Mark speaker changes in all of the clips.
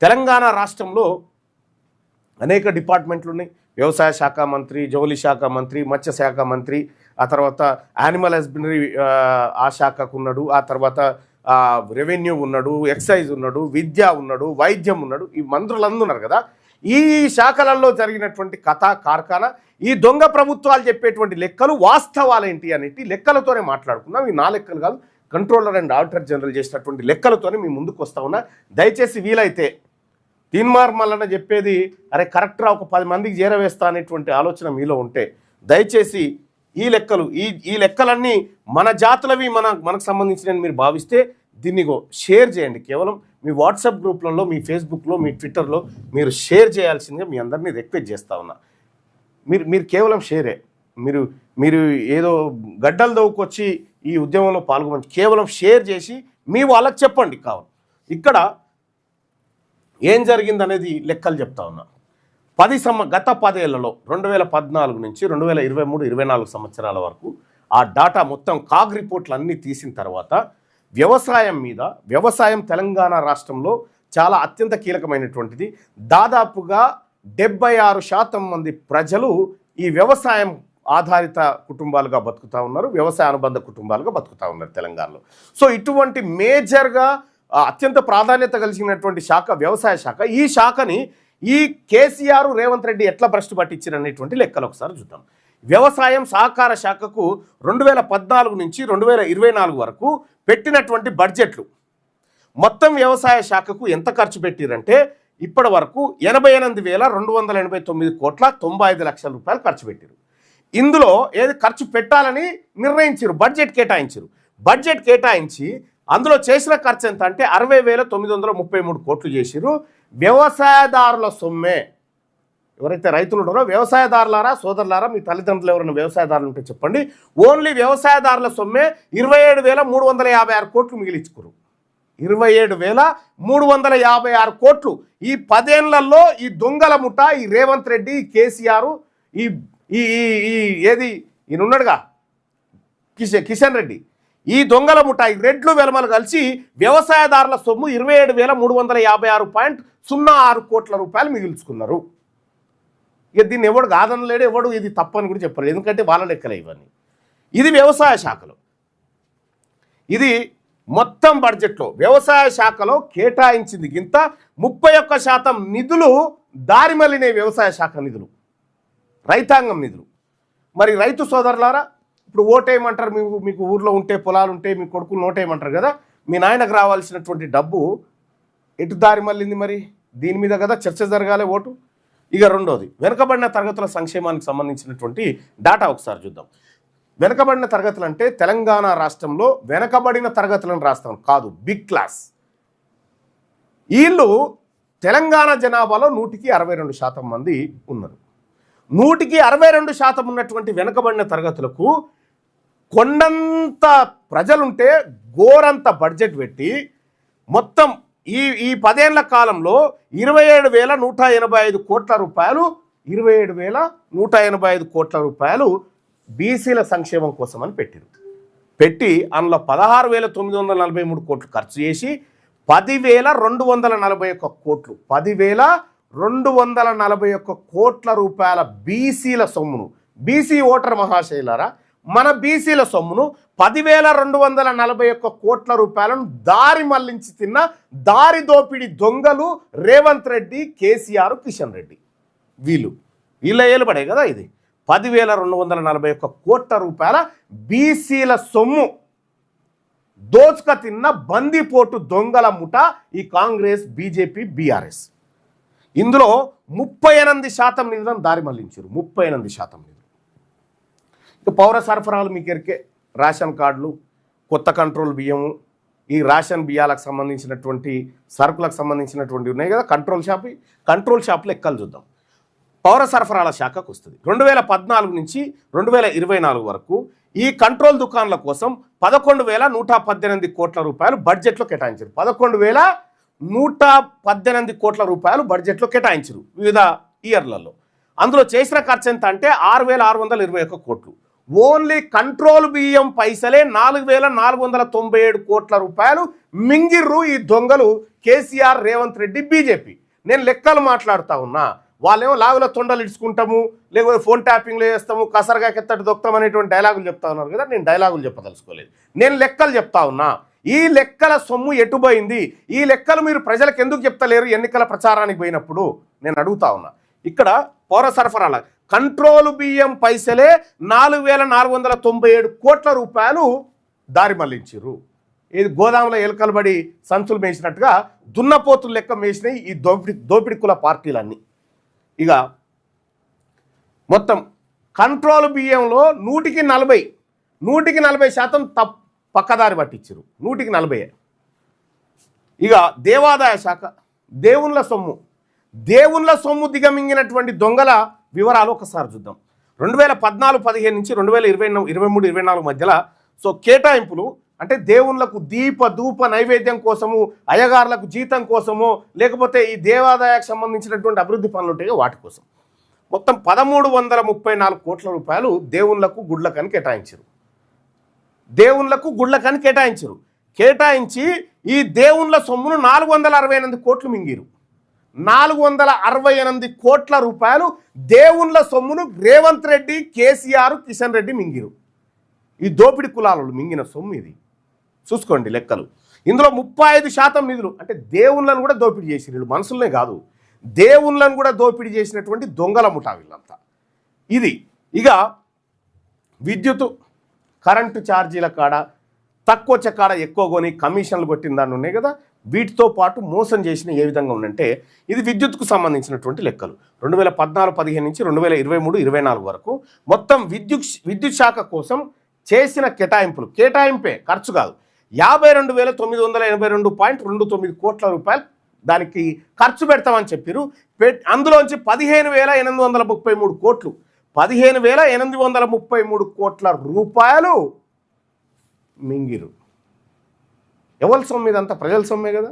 Speaker 1: తెలంగాణ రాష్ట్రంలో అనేక డిపార్ట్మెంట్లు ఉన్నాయి. వ్యవసాయ శాఖ మంత్రి, జౌళి శాఖ మంత్రి, మత్స్య శాఖ మంత్రి, ఆ తర్వాత యానిమల్ హస్బెండరీ ఆ శాఖకు ఉన్నాడు, ఆ తర్వాత రెవెన్యూ ఉన్నాడు, ఎక్సైజ్ ఉన్నాడు, విద్య ఉన్నాడు, వైద్యం ఉన్నాడు. ఈ మంత్రులందరూ ఉన్నారు కదా. ఈ శాఖలలో జరిగినటువంటి కథా కార్ఖానా, ఈ దొంగ ప్రభుత్వాలు చెప్పేటువంటి లెక్కలు వాస్తవాలేంటి అనేటి లెక్కలతోనే మాట్లాడుకుందాం. ఈ నా లెక్కలు కాదు, కంట్రోలర్ అండ్ ఆడిటర్ జనరల్ చేసినటువంటి లెక్కలతోనే మీ ముందుకు వస్తా ఉన్నా. దయచేసి వీలైతే తీన్మార్ మల్లన్న చెప్పేది అరే కరెక్ట్రా ఒక 10 మందికి చేరవేస్తా అనేటువంటి ఆలోచన మీలో ఉంటే దయచేసి ఈ లెక్కలన్నీ మన జాతులవి మనకు సంబంధించినవి మీరు భావిస్తే దీన్ని షేర్ చేయండి. కేవలం మీ వాట్సాప్ గ్రూప్లలో, మీ ఫేస్బుక్లో, మీ ట్విట్టర్లో మీరు షేర్ చేయాల్సిందిగా మీ అందరినీ రిక్వెస్ట్ చేస్తా ఉన్నా. మీరు కేవలం షేరే, మీరు ఏదో గడ్డలు దవ్వుకొచ్చి ఈ ఉద్యమంలో పాల్గొని కేవలం షేర్ చేసి మీ వాళ్ళకి చెప్పండి. కావాలి ఇక్కడ ఏం జరిగిందనేది లెక్కలు చెప్తా ఉన్నా. గత 10 ఏళ్లలో 2014 నుంచి 2023-24 సంవత్సరాల వరకు ఆ డాటా మొత్తం కాగ్ రిపోర్ట్లు అన్నీ తీసిన తర్వాత వ్యవసాయం తెలంగాణ రాష్ట్రంలో చాలా అత్యంత కీలకమైనటువంటిది. దాదాపుగా 76% మంది ప్రజలు ఈ వ్యవసాయం ఆధారిత కుటుంబాలుగా బతుకుతూ ఉన్నారు, వ్యవసాయ అనుబంధ కుటుంబాలుగా బతుకుతూ ఉన్నారు తెలంగాణలో. సో ఇటువంటి మేజర్గా అత్యంత ప్రాధాన్యత కలిగినటువంటి శాఖ వ్యవసాయ శాఖ. ఈ శాఖని ఈ కేసీఆర్, రేవంత్ రెడ్డి ఎట్లా భ్రష్టు పట్టించారు అనేటువంటి లెక్కలు ఒకసారి చూద్దాం. వ్యవసాయం సహకార శాఖకు 2014 నుంచి 2024 వరకు పెట్టినటువంటి బడ్జెట్లు మొత్తం వ్యవసాయ శాఖకు ఎంత ఖర్చు పెట్టిరంటే ఇప్పటి వరకు 88,289 కోట్ల 95 లక్షల రూపాయలు ఖర్చు పెట్టారు. ఇందులో ఏది ఖర్చు పెట్టాలని నిర్ణయించారు, బడ్జెట్ కేటాయించి అందులో చేసిన ఖర్చు ఎంత అంటే 60,933 కోట్లు చేసిరు. వ్యవసాయదారుల సొమ్మే. ఎవరైతే రైతులు ఉన్నారో వ్యవసాయదారులారా, సోదరులారా, మీ తల్లిదండ్రులు ఎవరైనా వ్యవసాయదారులు ఉంటే చెప్పండి. ఓన్లీ వ్యవసాయదారుల సొమ్మే 27,356 కోట్లు మిగిలించుకురు. 27,356 కోట్లు. ఈ 10 ఏళ్లలో ఈ దొంగల ముఠ, ఈ రేవంత్ రెడ్డి, ఈ కేసీఆర్, ఈయన ఉన్నాడుగా కిషన్ రెడ్డి, ఈ దొంగల ముఠ, ఈ రెడ్లు వెలమలు కలిసి వ్యవసాయదారుల సొమ్ము 27,356.06 కోట్ల రూపాయలు మిగిల్చుకున్నారు. ఇక దీన్ని ఎవడు కాదనలేడు, ఎవడు ఇది తప్పని కూడా చెప్పలేదు, ఎందుకంటే వాళ్ళ లెక్కలే ఇవన్నీ. ఇది వ్యవసాయ శాఖలో. ఇది మొత్తం బడ్జెట్లో వ్యవసాయ శాఖలో కేటాయించింది గింత. 31% నిధులు దారిమల్లిన వ్యవసాయ శాఖ నిధులు, రైతాంగం నిధులు. మరి రైతు సోదరులారా, ఇప్పుడు ఓటేయమంటారు, మీకు ఊర్లో ఉంటే, పొలాలు ఉంటే మీ కొడుకులు ఓటేయమంటారు కదా, మీ నాయనకు రావాల్సినటువంటి డబ్బు ఎటు దారి మళ్ళింది? మరి దీని మీద కదా చర్చ జరగాలి, ఓటు. ఇక రెండోది, వెనుకబడిన తరగతుల సంక్షేమానికి సంబంధించినటువంటి డాటా ఒకసారి చూద్దాం. వెనుకబడిన తరగతులు అంటే తెలంగాణ రాష్ట్రంలో వెనుకబడిన తరగతులను రాస్తాం కాదు, బిగ్ క్లాస్. వీళ్ళు తెలంగాణ జనాభాలో 162% మంది ఉన్నారు. 162% ఉన్నటువంటి వెనుకబడిన తరగతులకు కొండంత ప్రజలుంటే గోరంత బడ్జెట్ పెట్టి మొత్తం ఈ 10 ఏళ్ల కాలంలో 27,185 కోట్ల రూపాయలు 27,185 కోట్ల రూపాయలు బీసీల సంక్షేమం కోసం అని పెట్టి అందులో 16,943 కోట్లు ఖర్చు చేసి 10,241 కోట్లు 10,241 కోట్ల రూపాయల బీసీల సొమ్మును, బీసీ ఓటర్ మహాశైలారా, మన బీసీల సొమ్మును 10,241 కోట్ల రూపాయలను దారి మళ్లించి తిన్న దారి దోపిడి దొంగలు రేవంత్ రెడ్డి, కేసీఆర్, కిషన్ రెడ్డి. వీళ్ళ ఏలుబడే కదా ఇది. 10,241 కోట్ల రూపాయల బీసీల సొమ్ము దోచుక తిన్న బందిపోటు దొంగల ముఠ ఈ కాంగ్రెస్, బీజేపీ, బీఆర్ఎస్. ఇందులో 38% నిధులను దారి మళ్లించారు. 38% నిధులు. ఇక పౌర సరఫరాలు మీకు ఎరికే, రేషన్ కార్డులు, కొత్త కంట్రోల్ బియ్యము, ఈ రేషన్ బియ్యాలకు సంబంధించినటువంటి సరుకులకు సంబంధించినటువంటి ఉన్నాయి కదా కంట్రోల్ షాప్ లెక్కలు చూద్దాం. పౌర సరఫరాల శాఖకు వస్తుంది. 2014 నుంచి 2024 వరకు ఈ కంట్రోల్ దుకాణాల కోసం 11,118 కోట్ల రూపాయలు బడ్జెట్లో కేటాయించారు. 11,118 కోట్ల రూపాయలు బడ్జెట్లో కేటాయించారు వివిధ ఇయర్లలో. అందులో చేసిన ఖర్చు ఎంత అంటే 6,621 కోట్లు. ఓన్లీ కంట్రోల్ బియ్యం పైసలే 4,497 కోట్ల రూపాయలు మింగిర్రు ఈ దొంగలు, కేసీఆర్, రేవంత్ రెడ్డి, బీజేపీ. నేను లెక్కలు మాట్లాడుతూ ఉన్నా, వాళ్ళేమో లాగుల తొండలు ఇడుచుకుంటాము, లేకపోతే ఫోన్ ట్యాపింగ్లో చేస్తాము, కసరగా కెత్తటి దొక్తాం అనేటువంటి డైలాగులు చెప్తా ఉన్నారు కదా. నేను డైలాగులు చెప్పదలుచుకోలేదు, నేను లెక్కలు చెప్తా ఉన్నా. ఈ లెక్కల సొమ్ము ఎటుపోయింది, ఈ లెక్కలు మీరు ప్రజలకు ఎందుకు చెప్తలేరు ఎన్నికల ప్రచారానికి పోయినప్పుడు నేను అడుగుతా ఉన్నా. ఇక్కడ పౌర సరఫరాల కంట్రోల్ బియ్యం పైసలే 4,497 కోట్ల రూపాయలు దారి మళ్లించారు. ఇది గోదాముల ఎలుకలు బడి సంచులు మేసినట్టుగా దున్నపోతులు లెక్క మేసినాయి ఈ దోపిడి కుల పార్టీలన్నీ. ఇక మొత్తం కంట్రోల్ బియ్యంలో 100% పక్కదారి పట్టించారు, 140. ఇక దేవాదాయ శాఖ దేవుళ్ళ సొమ్ము దిగమింగినటువంటి దొంగల వివరాలు ఒకసారి చూద్దాం. 2014-15 నుంచి 2023-24 మధ్యలో కేటాయింపులు అంటే దేవుళ్ళకు దీప ధూప నైవేద్యం కోసము, అయ్యగారులకు జీతం కోసము, లేకపోతే ఈ దేవాదాయకు సంబంధించినటువంటి అభివృద్ధి పనులు ఉంటాయి వాటి కోసం మొత్తం 1,334 కోట్ల రూపాయలు దేవుళ్ళకు గుడ్లకని కేటాయించారు. కేటాయించి ఈ దేవుళ్ళ సొమ్మును 468 కోట్లు మింగిరు. 468 కోట్ల రూపాయలు దేవుళ్ళ సొమ్మును రేవంత్ రెడ్డి, కేసీఆర్, కిషన్ రెడ్డి మింగిరు. ఈ దోపిడి కులాలు మింగిన సొమ్ము ఇది. చూసుకోండి లెక్కలు. ఇందులో 35% నిధులు అంటే దేవుళ్ళను కూడా దోపిడీ చేసి, వీళ్ళు మనుషులనే కాదు దేవుళ్ళను కూడా దోపిడీ చేసినటువంటి దొంగల ముఠా వీళ్ళంతా. ఇది ఇక విద్యుత్ కరెంటు ఛార్జీల కాడ తక్కువ చెక్కాడ ఎక్కువ కొని కమిషన్లు కొట్టిన దాన్ని ఉన్నాయి కదా, వీటితో పాటు మోసం చేసిన ఏ విధంగా ఉందంటే ఇది విద్యుత్కు సంబంధించినటువంటి లెక్కలు. 2014-15 నుంచి 2023-24 వరకు మొత్తం విద్యుత్ శాఖ కోసం చేసిన కేటాయింపే ఖర్చు కాదు, 52,982.29 కోట్ల రూపాయలు దానికి ఖర్చు పెడతామని చెప్పారు. అందులోంచి 15,833 కోట్లు 15,833 కోట్ల రూపాయలు మింగిరు. ఎవరి సొమ్ము ఇదంతా? ప్రజల సొమ్మే కదా.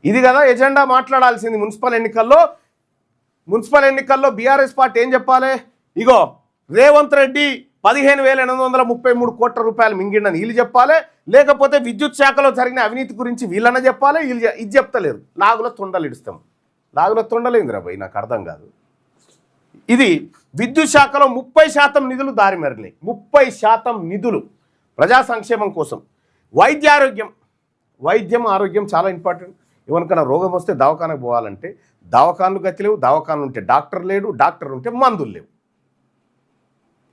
Speaker 1: ఇది కదా ఎజెండా మాట్లాడాల్సింది. మున్సిపల్ ఎన్నికల్లో బీఆర్ఎస్ పార్టీ ఏం చెప్పాలి? ఇగో రేవంత్ రెడ్డి 15,833 కోట్ల రూపాయలు మింగిండని వీళ్ళు చెప్పాలి, లేకపోతే విద్యుత్ శాఖలో జరిగిన అవినీతి గురించి వీళ్ళన్నా చెప్పాలి. వీళ్ళు ఇది చెప్తలేరు, లాగుల తొండలు ఇడుస్తాం. లాగుల తొండలేందిరా భయ్, నాకు అర్థం కాదు. ఇది విద్యుత్ శాఖలో 30% నిధులు దారి మరినాయి. 30% నిధులు ప్రజా సంక్షేమం కోసం. వైద్యం ఆరోగ్యం చాలా ఇంపార్టెంట్. ఎవరికైనా రోగం వస్తే దవాఖానకు పోవాలంటే దవాఖానలు గతి లేవు, దవాఖానలు ఉంటే డాక్టర్ లేడు, డాక్టర్ ఉంటే మందులు లేవు.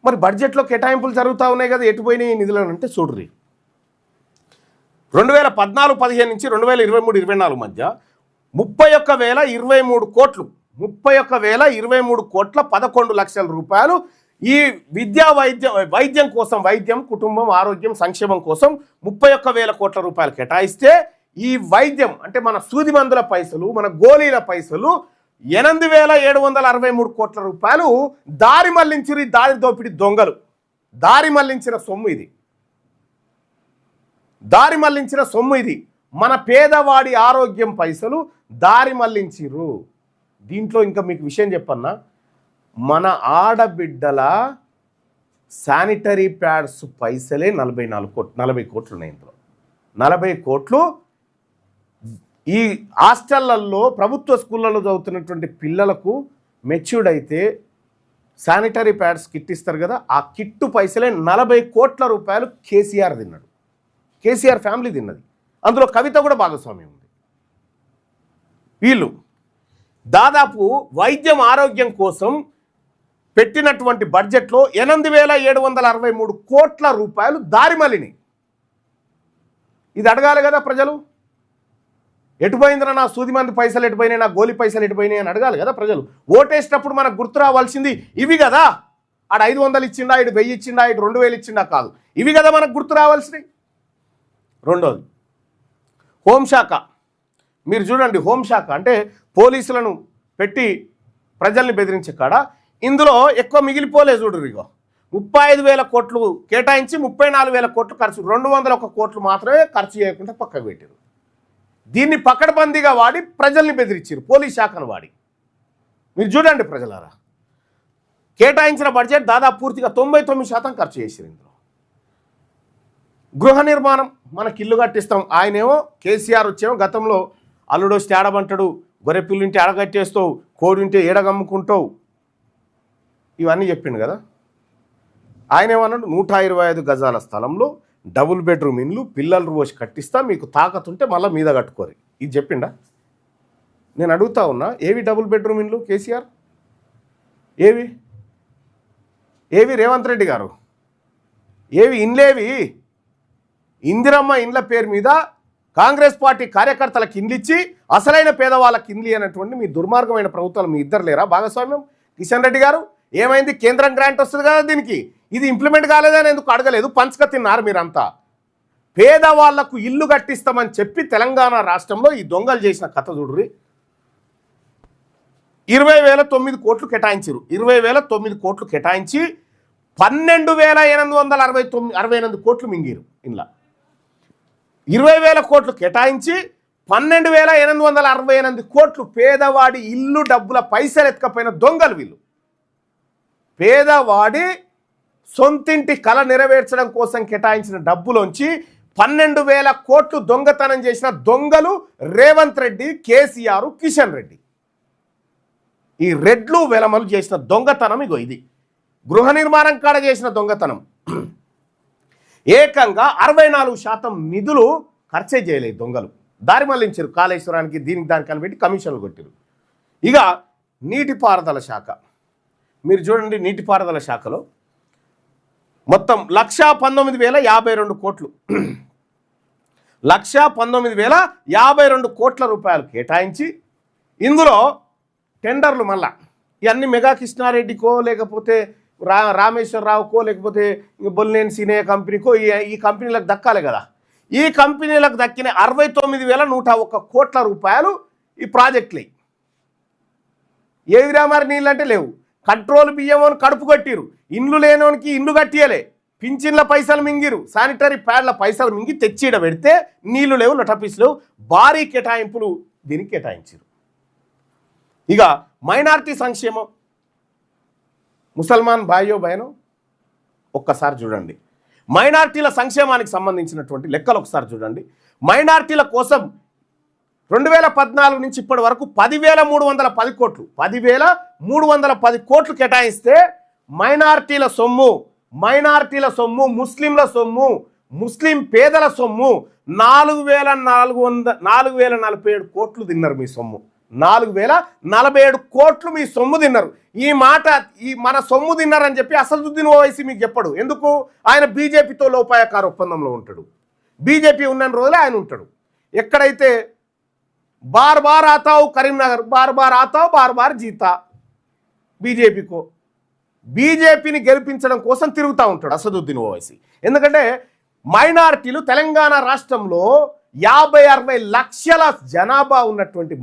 Speaker 1: మరి బడ్జెట్లో కేటాయింపులు జరుగుతూ ఉన్నాయి కదా, ఎటుపోయినాయి ఈ నిధులను అంటే చూడ్రి. 2014-15 నుంచి 2023-24 మధ్య 31,023 కోట్లు 31,023 కోట్ల 11 లక్షల రూపాయలు ఈ వైద్యం కోసం, వైద్యం, కుటుంబం, ఆరోగ్యం, సంక్షేమం కోసం 31,000 కోట్ల రూపాయలు కేటాయిస్తే ఈ వైద్యం అంటే మన సూది మందుల పైసలు, మన గోళీల పైసలు 8,763 కోట్ల రూపాయలు దారి మళ్లించారు. ఈ దారి దోపిడి దొంగలు దారి మళ్లించిన సొమ్ము ఇది. మన పేదవాడి ఆరోగ్యం పైసలు దారి మళ్లించిరు. దీంట్లో ఇంకా మీకు విషయం చెప్పన్నా, మన ఆడబిడ్డల శానిటరీ ప్యాడ్స్ పైసలే 40 కోట్లు ఉన్నాయి. ఇందులో 40 కోట్లు ఈ హాస్టళ్లలో, ప్రభుత్వ స్కూళ్ళలో చదువుతున్నటువంటి పిల్లలకు మెచ్యూర్డ్ అయితే శానిటరీ ప్యాడ్స్ కిట్ ఇస్తారు కదా, ఆ కిట్టు పైసలే 40 కోట్ల రూపాయలు కేసీఆర్ తిన్నాడు. కేసీఆర్ ఫ్యామిలీ తిన్నది. అందులో కవిత కూడా భాగస్వామ్యం ఉంది. వీళ్ళు దాదాపు వైద్యం ఆరోగ్యం కోసం పెట్టినటువంటి బడ్జెట్లో 8,763 కోట్ల రూపాయలు దారి మళ్ళినాయి. ఇది అడగాలి కదా ప్రజలు. ఎటుపోయిందిరా నా సూది మంది పైసలు, ఎటుపోయినాయి నా గోలి పైసలు, ఎటుపోయినాయి అని అడగాలి కదా ప్రజలు. ఓటేసేటప్పుడు మనకు గుర్తు రావాల్సింది ఇవి కదా. ఆడ 500 ఇచ్చిండా, ఇటు 1000 ఇచ్చిండా, ఇటు 2,000 ఇచ్చిండా కాదు, ఇవి కదా మనకు గుర్తు రావాల్సినవి. రెండోది హోంశాఖ. మీరు చూడండి, హోంశాఖ అంటే పోలీసులను పెట్టి ప్రజల్ని బెదిరించే కాడ ఇందులో ఎక్కువ మిగిలిపోలే. చూడు ఇగో 35,000 కోట్లు కేటాయించి 34,000 కోట్లు ఖర్చు, 201 కోట్లు మాత్రమే ఖర్చు చేయకుండా పక్కకు పెట్టారు. దీన్ని పకడ్బందీగా వాడి ప్రజల్ని బెదిరించారు, పోలీస్ శాఖను వాడి. మీరు చూడండి ప్రజలారా, కేటాయించిన బడ్జెట్ దాదాపు పూర్తిగా 99% ఖర్చు చేశారు. ఇందులో గృహ నిర్మాణం, మనకి ఇల్లు కట్టిస్తాం. ఆయనేమో కేసీఆర్ వచ్చేమో గతంలో అల్లుడు వస్తే ఆడబంటాడు, గొర్రెపిల్లుంటే ఆడగట్టేస్తావు, కోడి ఉంటే ఏడగమ్ముకుంటావు, ఇవన్నీ చెప్పిండు కదా. ఆయన ఏమన్నాడు, 125 గజాల స్థలంలో డబుల్ బెడ్రూమ్ ఇల్లు పిల్లలు రోజు కట్టిస్తా, మీకు తాకతుంటే మళ్ళీ మీద కట్టుకోరు. ఇది చెప్పిండా? నేను అడుగుతా ఉన్నా, ఏవి డబుల్ బెడ్రూమ్ ఇల్లు కేసీఆర్? ఏవి రేవంత్ రెడ్డి గారు? ఏవి ఇండ్లేవి? ఇందిరమ్మ ఇండ్ల పేరు మీద కాంగ్రెస్ పార్టీ కార్యకర్తలకు ఇండ్లు ఇచ్చి అసలైన పేదవాళ్ళకి ఇండ్లు అనేటువంటి మీ దుర్మార్గమైన ప్రభుత్వాలు మీ ఇద్దరు లేరా భాగస్వామ్యం? కిషన్ రెడ్డి గారు ఏమైంది? కేంద్రం గ్రాంట్ వస్తుంది కదా దీనికి, ఇది ఇంప్లిమెంట్ కాలేదని ఎందుకు అడగలేదు? పంచక తిన్నారు మీరంతా. పేదవాళ్లకు ఇల్లు కట్టిస్తామని చెప్పి తెలంగాణ రాష్ట్రంలో ఈ దొంగలు చేసిన కథ చూడ్రి. 20,009 కోట్లు కేటాయించారు. 20,009 కోట్లు కేటాయించి 12,868 కోట్లు మింగిరు. ఇలా 20,000 కోట్లు కేటాయించి 12,868 కోట్లు పేదవాడి ఇల్లు డబ్బుల పైసలు ఎత్తుకపోయిన దొంగలు వీళ్ళు. పేదవాడి సొంతింటి కళ నెరవేర్చడం కోసం కేటాయించిన డబ్బులోంచి 12,000 కోట్లు దొంగతనం చేసిన దొంగలు రేవంత్ రెడ్డి, కేసీఆర్, కిషన్ రెడ్డి. ఈ రెడ్లు వెలమలు చేసిన దొంగతనం ఇగో ఇది. గృహ నిర్మాణం కాడ చేసిన దొంగతనం. ఏకంగా 64% నిధులు ఖర్చే చేయలేదు దొంగలు. దారి మళ్లించారు కాళేశ్వరానికి, దీనికి దానికి కనిపెట్టి కమిషన్లు కొట్టారు. ఇక నీటిపారుదల శాఖ మీరు చూడండి. నీటిపారుదల శాఖలో మొత్తం 1,19,052 కోట్లు 1,19,052 కోట్ల రూపాయలు కేటాయించి ఇందులో టెండర్లు మళ్ళా ఇవన్నీ మెగా కృష్ణారెడ్డికో లేకపోతే రామేశ్వరరావుకో లేకపోతే బొల్లేని సీనే కంపెనీకో ఈ కంపెనీలకు దక్కాలి కదా. ఈ కంపెనీలకు దక్కిన 69,101 కోట్ల రూపాయలు ఈ ప్రాజెక్టులు. ఏవిరా మరి నీళ్ళు అంటే లేవు. కంట్రోల్ బియ్యం అని కడుపు కట్టిరు. ఇండ్లు లేనోనికి ఇండ్లు కట్టియలే. పింఛన్ల పైసలు మింగిరు. శానిటరీ ప్యాడ్ల పైసలు మింగి తెచ్చిడ పెడితే నీళ్లు లేవు, నటపీస్ లేవు. భారీ కేటాయింపులు దీనికి కేటాయించారు. ఇక మైనార్టీ సంక్షేమం, ముసల్మాన్ భాయ్యో బయనో ఒక్కసారి చూడండి. మైనార్టీల సంక్షేమానికి సంబంధించినటువంటి లెక్కలు ఒకసారి చూడండి. మైనార్టీల కోసం 2014 నుంచి ఇప్పటి వరకు 10,310 కోట్లు 10,310 కోట్లు కేటాయిస్తే మైనార్టీల సొమ్ము ముస్లింల సొమ్ము, ముస్లిం పేదల సొమ్ము 4,047 కోట్లు తిన్నారు. మీ సొమ్ము 4,047 కోట్లు మీ సొమ్ము తిన్నారు. ఈ మాట మన సొమ్ము తిన్నారని చెప్పి అసదుద్దీన్ ఓవైసీ మీకు చెప్పడు. ఎందుకు? ఆయన బీజేపీతో లోపాయకార ఒప్పందంలో ఉంటాడు. బీజేపీ ఉన్న రోజులే ఆయన ఉంటాడు. ఎక్కడైతే బార్ బార్ ఆతావు కరీంనగర్, బార్ బార్ ఆతావు బార్ బార్ జీతా బీజేపీకో, బీజేపీని గెలిపించడం కోసం తిరుగుతూ ఉంటాడు అసదుద్దీన్ ఓవైసీ. ఎందుకంటే మైనారిటీలు తెలంగాణ రాష్ట్రంలో 50-60 లక్షల జనాభా ఉన్నటువంటి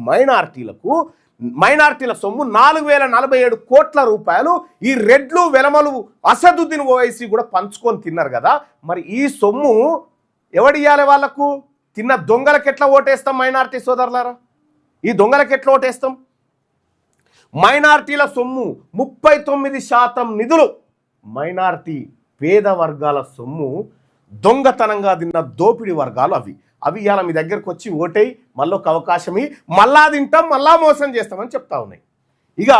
Speaker 1: మైనారిటీల సొమ్ము 4,047 కోట్ల రూపాయలు ఈ రెడ్లు వెలమలు అసదుద్దీన్ ఓవైసీ కూడా పంచుకొని తిన్నారు కదా. మరి ఈ సొమ్ము ఎవడియాలి? వాళ్లకు తిన్న దొంగలకు ఎట్లా ఓటేస్తాం? మైనారిటీ సోదరులారా, ఈ దొంగలకు ఎట్లా ఓటేస్తాం? మైనారిటీల సొమ్ము 39% నిధులు మైనారిటీ పేద వర్గాల సొమ్ము దొంగతనంగా తిన్న దోపిడీ వర్గాలు అవి ఇవాళ మీ దగ్గరకు వచ్చి ఓటై మళ్ళీ ఒక అవకాశం మళ్ళా తింటాం, మళ్ళా మోసం చేస్తామని చెప్తా ఉన్నాయి. ఇక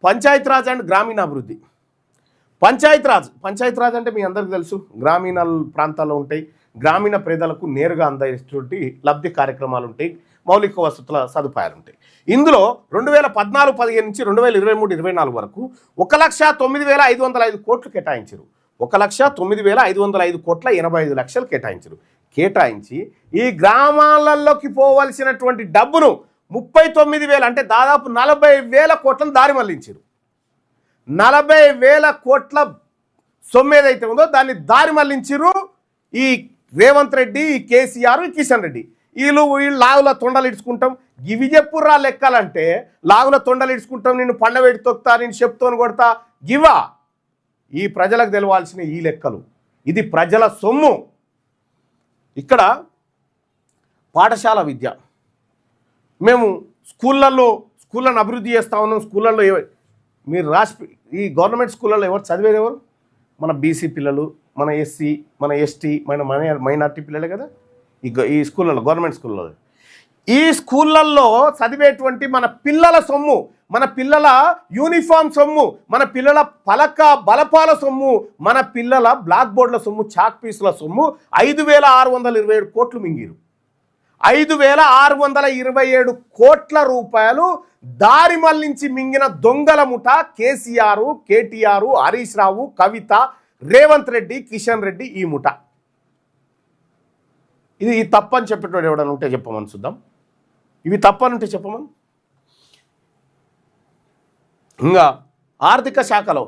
Speaker 1: పంచాయతీరాజ్ అండ్ గ్రామీణాభివృద్ధి. పంచాయతీరాజ్ అంటే మీ అందరికీ తెలుసు, గ్రామీణ ప్రాంతాల్లో ఉంటాయి. గ్రామీణ పేదలకు నేరుగా అందేటువంటి లబ్ధి కార్యక్రమాలు ఉంటాయి, మౌలిక వసతుల సదుపాయాలు ఉంటాయి. ఇందులో 2014-15 నుంచి 2023-24 వరకు 1,09,505 కోట్లు కేటాయించారు. 1,09,505 కోట్ల 85 లక్షలు కేటాయించి ఈ గ్రామాలలోకి పోవలసినటువంటి డబ్బును 39,000 అంటే దాదాపు 40,000 కోట్లను దారి మళ్లించారు. 40,000 కోట్ల సొమ్ము ఏదైతే ఉందో దాన్ని దారి మళ్లించారు ఈ రేవంత్ రెడ్డి, ఈ కేసీఆర్, ఈ కిషన్ రెడ్డి. వీళ్ళు లాగుల తొండలు ఇడుచుకుంటాం. ఇవి చెప్పుర్రా లెక్కలంటే, లాగుల తొండలు ఇడుచుకుంటాం, నిన్ను పండబెట్టి తొక్తా, నేను చెప్తోని కొడతా, గివా ఈ ప్రజలకు తెలవాల్సిన ఈ లెక్కలు. ఇది ప్రజల సొమ్ము. ఇక్కడ పాఠశాల విద్య మేము స్కూళ్ళను అభివృద్ధి చేస్తా ఉన్నాం. స్కూళ్ళల్లో మీరు ఈ గవర్నమెంట్ స్కూళ్ళల్లో ఎవరు చదివేది? ఎవరు? మన బీసీ పిల్లలు, మన ఎస్సీ, మన ఎస్టీ, మైనార్టీ పిల్లలే కదా ఈ స్కూళ్ళలో, గవర్నమెంట్ స్కూళ్ళలో. ఈ స్కూళ్ళల్లో చదివేటువంటి మన పిల్లల సొమ్ము, మన పిల్లల యూనిఫామ్ సొమ్ము, మన పిల్లల పలక బలపాల సొమ్ము, మన పిల్లల బ్లాక్ బోర్డుల సొమ్ము, చాక్ పీసుల సొమ్ము 5,627 కోట్లు మింగిరు. 5,627 కోట్ల రూపాయలు దారి మళ్లించి మింగిన దొంగల ముఠ కేసీఆర్, కేటీఆర్, హరీష్ రావు, కవిత, రేవంత్ రెడ్డి, కిషన్ రెడ్డి, ఈ ముఠ. ఇది తప్పని చెప్పేటోడు ఎవడని ఉంటే చెప్పమని చూద్దాం. ఇవి తప్పనుంటే చెప్పమని. ఇంకా ఆర్థిక శాఖలో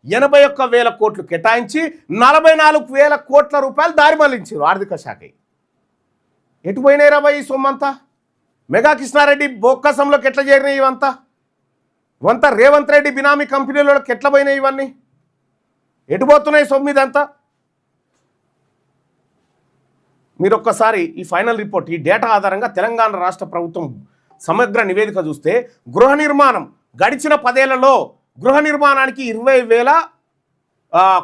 Speaker 1: 81,000 కోట్లు కేటాయించి 44,000 కోట్ల రూపాయలు దారి మళ్లించారు ఆర్థిక శాఖ. ఎటు పోయినాయి రాబాయి ఈ సొమ్మంతా? మెగా కృష్ణారెడ్డి బొక్కసంలోకి ఎట్లా చేరినాయి ఇవంతా? రేవంత్ రెడ్డి బినామీ కంపెనీలోకి ఎట్లా పోయినాయి ఇవన్నీ? ఎటు పోతున్నాయి సొమ్ము ఇదంతా? మీరు ఒక్కసారి ఈ ఫైనల్ రిపోర్ట్, ఈ డేటా ఆధారంగా తెలంగాణ రాష్ట్ర ప్రభుత్వం సమగ్ర నివేదిక చూస్తే గృహ నిర్మాణం గడిచిన 10 ఏళ్లలో గృహ నిర్మాణానికి 20,000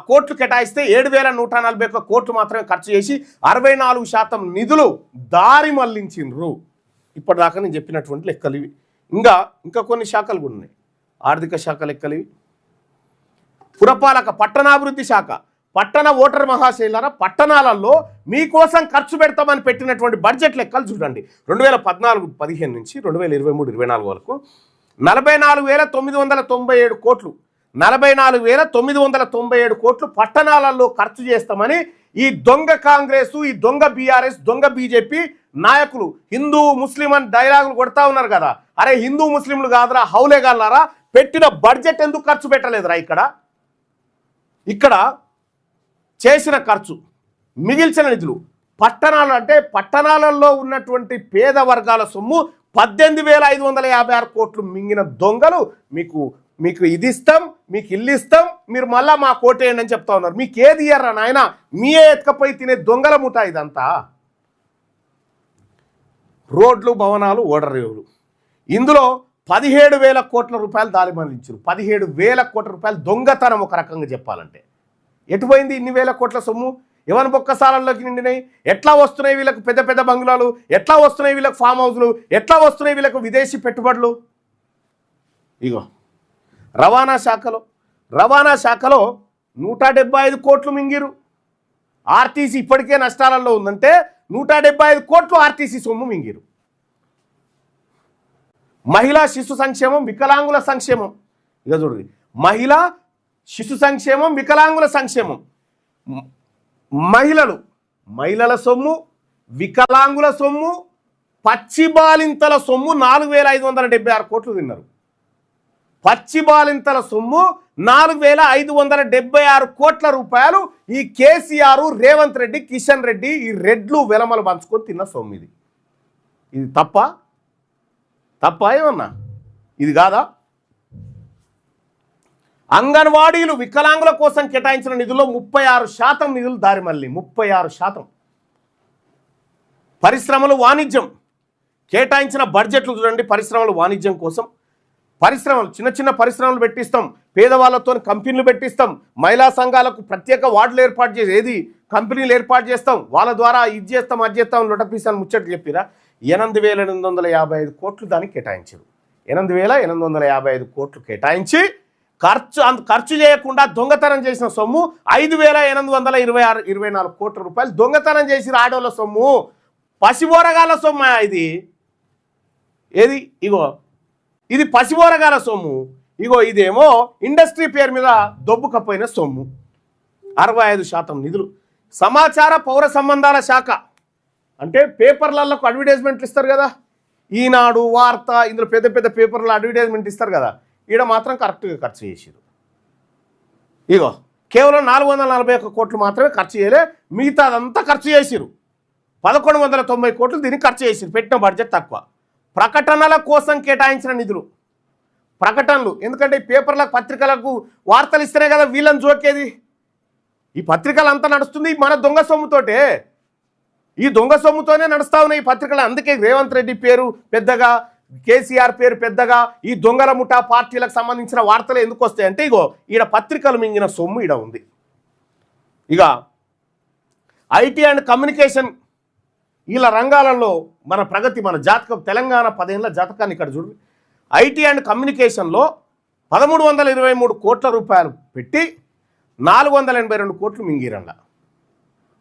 Speaker 1: కోట్లు కేటాయిస్తే 7,141 కోట్లు మాత్రమే ఖర్చు చేసి 64% నిధులు దారి మళ్లించిండ్రు. ఇప్పటిదాకా నేను చెప్పినటువంటి లెక్కలు ఇవి. ఇంకా కొన్ని శాఖలు కూడా ఉన్నాయి. ఆర్థిక శాఖ లెక్కలు ఇవి. పురపాలక పట్టణాభివృద్ధి శాఖ, పట్టణ ఓటర్ మహాశైలారా, పట్టణాలలో మీకోసం ఖర్చు పెడతామని పెట్టినటువంటి బడ్జెట్ లెక్కలు చూడండి. 2014-15 నుంచి 2023-24 వరకు 44,997 కోట్లు, 44,997 కోట్లు పట్టణాలలో ఖర్చు చేస్తామని ఈ దొంగ కాంగ్రెస్, ఈ దొంగ బీఆర్ఎస్, దొంగ బీజేపీ నాయకులు హిందూ ముస్లిం అని డైలాగులు కొడతా ఉన్నారు కదా. అరే హిందూ ముస్లింలు కాదురా, హౌలేగాలారా, పెట్టిన బడ్జెట్ ఎందుకు ఖర్చు పెట్టలేదురా? ఇక్కడ చేసిన ఖర్చు, మిగిల్చిన నిధులు, పట్టణాలు అంటే పట్టణాలలో ఉన్నటువంటి పేద వర్గాల సొమ్ము 18,556 కోట్లు మింగిన దొంగలు మీకు ఇది ఇస్తాం, మీకు ఇల్లు ఇస్తాం, మీరు మళ్ళా మా కోటేయండి అని చెప్తా ఉన్నారు. మీకు ఏది ఇయ్యరా నాయన? మీయే ఎత్తుకపోయి తినే దొంగల ముఠ ఇదంతా. రోడ్లు, భవనాలు, ఓడరేవులు, ఇందులో 17,000 కోట్ల రూపాయలు దారి మళ్లించారు. 17,000 కోట్ల రూపాయలు దొంగతనం ఒక రకంగా చెప్పాలంటే. ఎటుపోయింది ఇన్ని వేల కోట్ల సొమ్ము? ఎవరి బొక్కసాలల్లోకి నిండినాయి? ఎట్లా వస్తున్నాయి వీళ్ళకు పెద్ద పెద్ద బంగ్లాలు? ఎట్లా వస్తున్నాయి వీళ్ళకు ఫామ్ హౌస్లు? ఎట్లా వస్తున్నాయి వీళ్ళకు విదేశీ పెట్టుబడులు? ఇగో రవాణా శాఖలో 175 కోట్లు మింగిరు. ఆర్టీసీ ఇప్పటికే నష్టాలలో ఉందంటే 175 కోట్లు ఆర్టీసీ సొమ్ము మింగిరు. మహిళా శిశు సంక్షేమం, వికలాంగుల సంక్షేమం, ఇక చూడండి, మహిళా శిశు సంక్షేమం, వికలాంగుల సంక్షేమం, మహిళల సొమ్ము, వికలాంగుల సొమ్ము, పచ్చి బాలింతల సొమ్ము 4,576 కోట్లు తిన్నారు. పచ్చి బాలింతల సొమ్ము 4,576 కోట్ల రూపాయలు ఈ కేసీఆర్, రేవంత్ రెడ్డి, కిషన్ రెడ్డి, ఈ రెడ్లు వెలమలు పంచుకొని తిన్న సొమ్ము. ఇది తప్ప ఏమన్నా? ఇది కాదా? అంగన్వాడీలు, వికలాంగుల కోసం కేటాయించిన నిధుల్లో 36% నిధులు దారి మళ్ళీ 36%. పరిశ్రమలు, వాణిజ్యం కేటాయించిన బడ్జెట్లు చూడండి. పరిశ్రమలు, వాణిజ్యం కోసం చిన్న పరిశ్రమలు పెట్టిస్తాం, పేదవాళ్ళతో కంపెనీలు పెట్టిస్తాం, మహిళా సంఘాలకు ప్రత్యేక వార్డులు ఏర్పాటు చేసి కంపెనీలు ఏర్పాటు చేస్తాం, వాళ్ళ ద్వారా ఇది చేస్తాం అది చేస్తాం లొటపీసాన్ని ముచ్చట్లు చెప్పిరా. 8,855 కోట్లు దానికి కేటాయించారు. 8,855 కోట్లు కేటాయించి ఖర్చు చేయకుండా దొంగతనం చేసిన సొమ్ము 5,824 కోట్ల రూపాయలు దొంగతనం చేసిన ఆడోళ్ళ సొమ్ము, పసిబోరగాల సొమ్ము. ఇది పసిబోరగాల సొమ్ము. ఇదేమో ఇండస్ట్రీ పేరు మీద దొబ్బుకపోయిన సొమ్ము. 65% నిధులు. సమాచార పౌర సంబంధాల శాఖ అంటే పేపర్లలో అడ్వర్టైజ్మెంట్లు ఇస్తారు కదా, ఈనాడు, వార్త, ఇందులో పెద్ద పెద్ద పేపర్లో అడ్వర్టైజ్మెంట్ ఇస్తారు కదా, ఈడ మాత్రం కరెక్ట్గా ఖర్చు చేసారు. కేవలం 441 కోట్లు మాత్రమే ఖర్చు చేయలే, మిగతాదంతా ఖర్చు చేసిరు. 1,190 కోట్లు దీనికి ఖర్చు చేసిరు. పెట్టిన బడ్జెట్ తక్కువ. ప్రకటనల కోసం కేటాయించిన నిధులు, ప్రకటనలు, ఎందుకంటే ఈ పేపర్లకు, పత్రికలకు వార్తలు ఇస్తేనే కదా వీళ్ళని జోకేది. ఈ పత్రికలు అంతా నడుస్తుంది మన దొంగ సొమ్ముతోటే. ఈ దొంగ సొమ్ముతోనే నడుస్తా ఉన్నాయి ఈ పత్రికలు. అందుకే రేవంత్ రెడ్డి పేరు పెద్దగా, కేసీఆర్ పేరు పెద్దగా, ఈ దొంగల ముఠా పార్టీలకు సంబంధించిన వార్తలు ఎందుకు వస్తాయంటే ఈడ పత్రికలు మింగిన సొమ్ము ఈడ ఉంది. ఇక ఐటీ అండ్ కమ్యూనికేషన్ ఇలా రంగాలలో మన ప్రగతి, మన జాతకం, తెలంగాణ 10 ఏళ్ల జాతకాన్ని ఇక్కడ చూడండి. ఐటీ అండ్ కమ్యూనికేషన్లో 1323 కోట్ల రూపాయలు పెట్టి 482 కోట్లు మింగిరంల.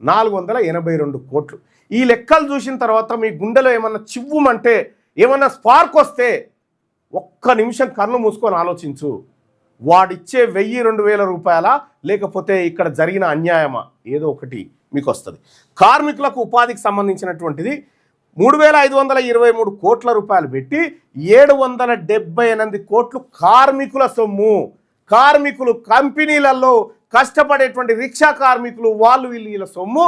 Speaker 1: 482 కోట్లు. ఈ లెక్కలు చూసిన తర్వాత మీ గుండెలో ఏమన్నా చివ్వుమంటే, ఏమన్నా స్పార్క్ వస్తే ఒక్క నిమిషం కళ్ళు మూసుకొని ఆలోచించు. వాడిచ్చే 1000-2000 రూపాయల, లేకపోతే ఇక్కడ జరిగిన అన్యాయమా, ఏదో ఒకటి మీకు వస్తుంది. కార్మికులకు ఉపాధికి సంబంధించినటువంటిది 3523 కోట్ల రూపాయలు పెట్టి 778 కోట్లు కార్మికుల సొమ్ము. కార్మికులు, కంపెనీలలో కష్టపడేటువంటి రిక్షా కార్మికులు, వీళ్ళ సొమ్ము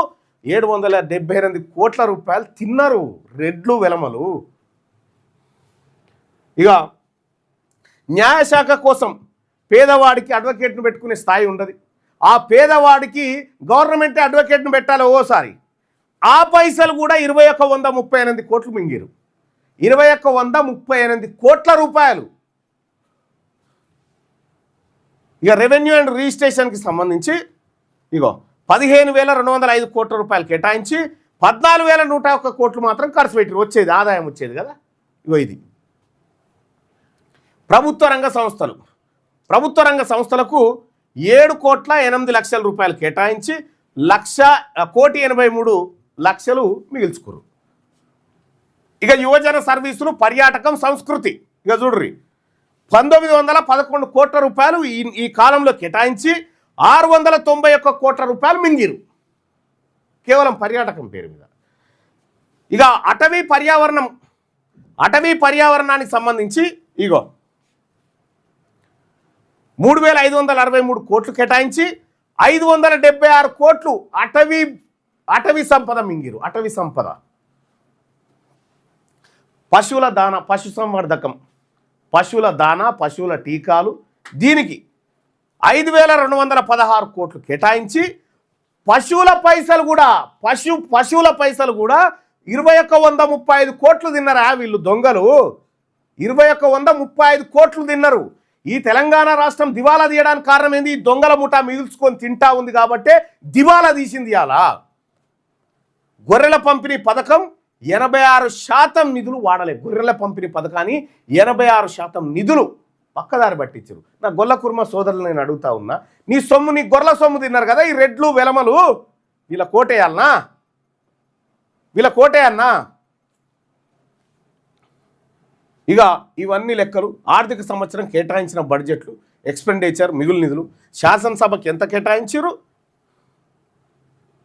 Speaker 1: 778 కోట్ల రూపాయలు తిన్నారు రెడ్లు వెలమలు. ఇక న్యాయశాఖ కోసం పేదవాడికి అడ్వకేట్ను పెట్టుకునే స్థాయి ఉండదు. ఆ పేదవాడికి గవర్నమెంట్ అడ్వకేట్ను పెట్టాలి ఓసారి. ఆ పైసలు కూడా 2138 కోట్లు మింగిరు. 2138 కోట్ల రూపాయలు. ఇక రెవెన్యూ అండ్ రిజిస్ట్రేషన్కి సంబంధించి 15,205 కోట్ల రూపాయలు కేటాయించి 14,101 కోట్లు మాత్రం ఖర్చు పెట్టారు. వచ్చేది ఆదాయం వచ్చేది కదా. ఇది ప్రభుత్వ రంగ సంస్థలకు 7,08,00,000 రూపాయలు కేటాయించి 1,83,00,000 మిగిల్చుకోరు. ఇక యువజన సర్వీసులు, పర్యాటకం, సంస్కృతి ఇక చూడ్రి 1911 కోట్ల రూపాయలు ఈ కాలంలో కేటాయించి 691 కోట్ల రూపాయలు మింగిరు కేవలం పర్యాటకం పేరు మీద. ఇక అటవీ పర్యావరణానికి సంబంధించి 3,563 కోట్లు కేటాయించి 576 కోట్లు అటవీ సంపద మింగిరు. అటవీ సంపద, పశువుల దాన, పశు సంవర్ధకం, పశువుల దాన, పశువుల టీకాలు, దీనికి 5,216 కోట్లు కేటాయించి పశువుల పైసలు కూడా 2,135 కోట్లు తిన్నారా వీళ్ళు దొంగలు. 2,135 కోట్లు తిన్నారు. ఈ తెలంగాణ రాష్ట్రం దివాలా తీయడానికి కారణం ఏంది? ఈ దొంగల ముఠా మిగుల్చుకొని తింటా ఉంది కాబట్టే దివాలా తీసింది. అలా గొర్రెల పంపిణీ పథకం 86% నిధులు వాడలే. గొర్రెల పంపిణీ పథకాన్ని 86% నిధులు పక్కదారి పట్టించారు. నా గొల్ల కుర్మ సోదరులు నేను అడుగుతా ఉన్నా, నీ గొర్రెల సొమ్ము తిన్నారు కదా ఈ రెడ్లు వెలమలు, వీళ్ళ కోటేయన్నా. ఇక ఇవన్నీ లెక్కలు, ఆర్థిక సంవత్సరం కేటాయించిన బడ్జెట్లు, ఎక్స్పెండిచర్, మిగులు నిధులు, శాసనసభకి ఎంత కేటాయించారు.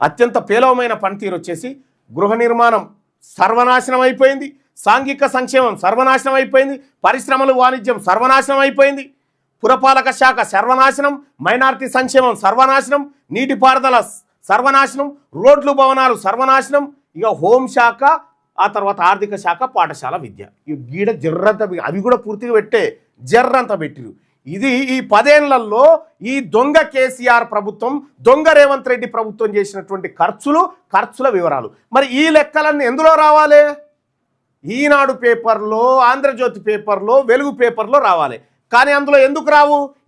Speaker 1: అత్యంత పేలవమైన పనితీరు వచ్చేసి గృహ నిర్మాణం సర్వనాశనం అయిపోయింది, సాంఘిక సంక్షేమం సర్వనాశనం అయిపోయింది, పరిశ్రమలు, వాణిజ్యం సర్వనాశనం అయిపోయింది, పురపాలక శాఖ సర్వనాశనం, మైనారిటీ సంక్షేమం సర్వనాశనం, నీటిపారుదల సర్వనాశనం, రోడ్లు, భవనాలు సర్వనాశనం. ఇక హోంశాఖ, ఆ తర్వాత ఆర్థిక శాఖ, పాఠశాల, విద్య, ఈ గీడ జర్రంత, అవి కూడా పూర్తిగా జర్రంత పెట్టిరు. ఇది ఈ 10 ఏళ్లలో ఈ దొంగ కేసీఆర్ ప్రభుత్వం, దొంగ రేవంత్ రెడ్డి ప్రభుత్వం చేసినటువంటి ఖర్చుల వివరాలు. మరి ఈ లెక్కలన్నీ ఎందులో రావాలి? ఈనాడు పేపర్లో, ఆంధ్రజ్యోతి పేపర్లో, వెలుగు పేపర్లో రావాలి. కానీ అందులో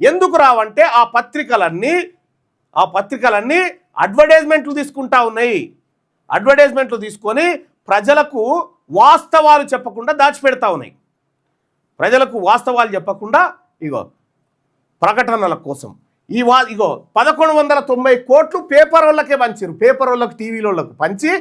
Speaker 1: ఎందుకు రావంటే ఆ పత్రికలన్నీ అడ్వర్టైజ్మెంట్లు తీసుకుంటా ఉన్నాయి. అడ్వర్టైజ్మెంట్లు తీసుకొని ప్రజలకు వాస్తవాలు చెప్పకుండా దాచిపెడతా ఉన్నాయి. ప్రజలకు వాస్తవాలు చెప్పకుండా ప్రకటనల కోసం 1190 కోట్లు పేపర్ వాళ్ళకే పంచారు. పేపర్ వాళ్ళకు, టీవీలకు పంచి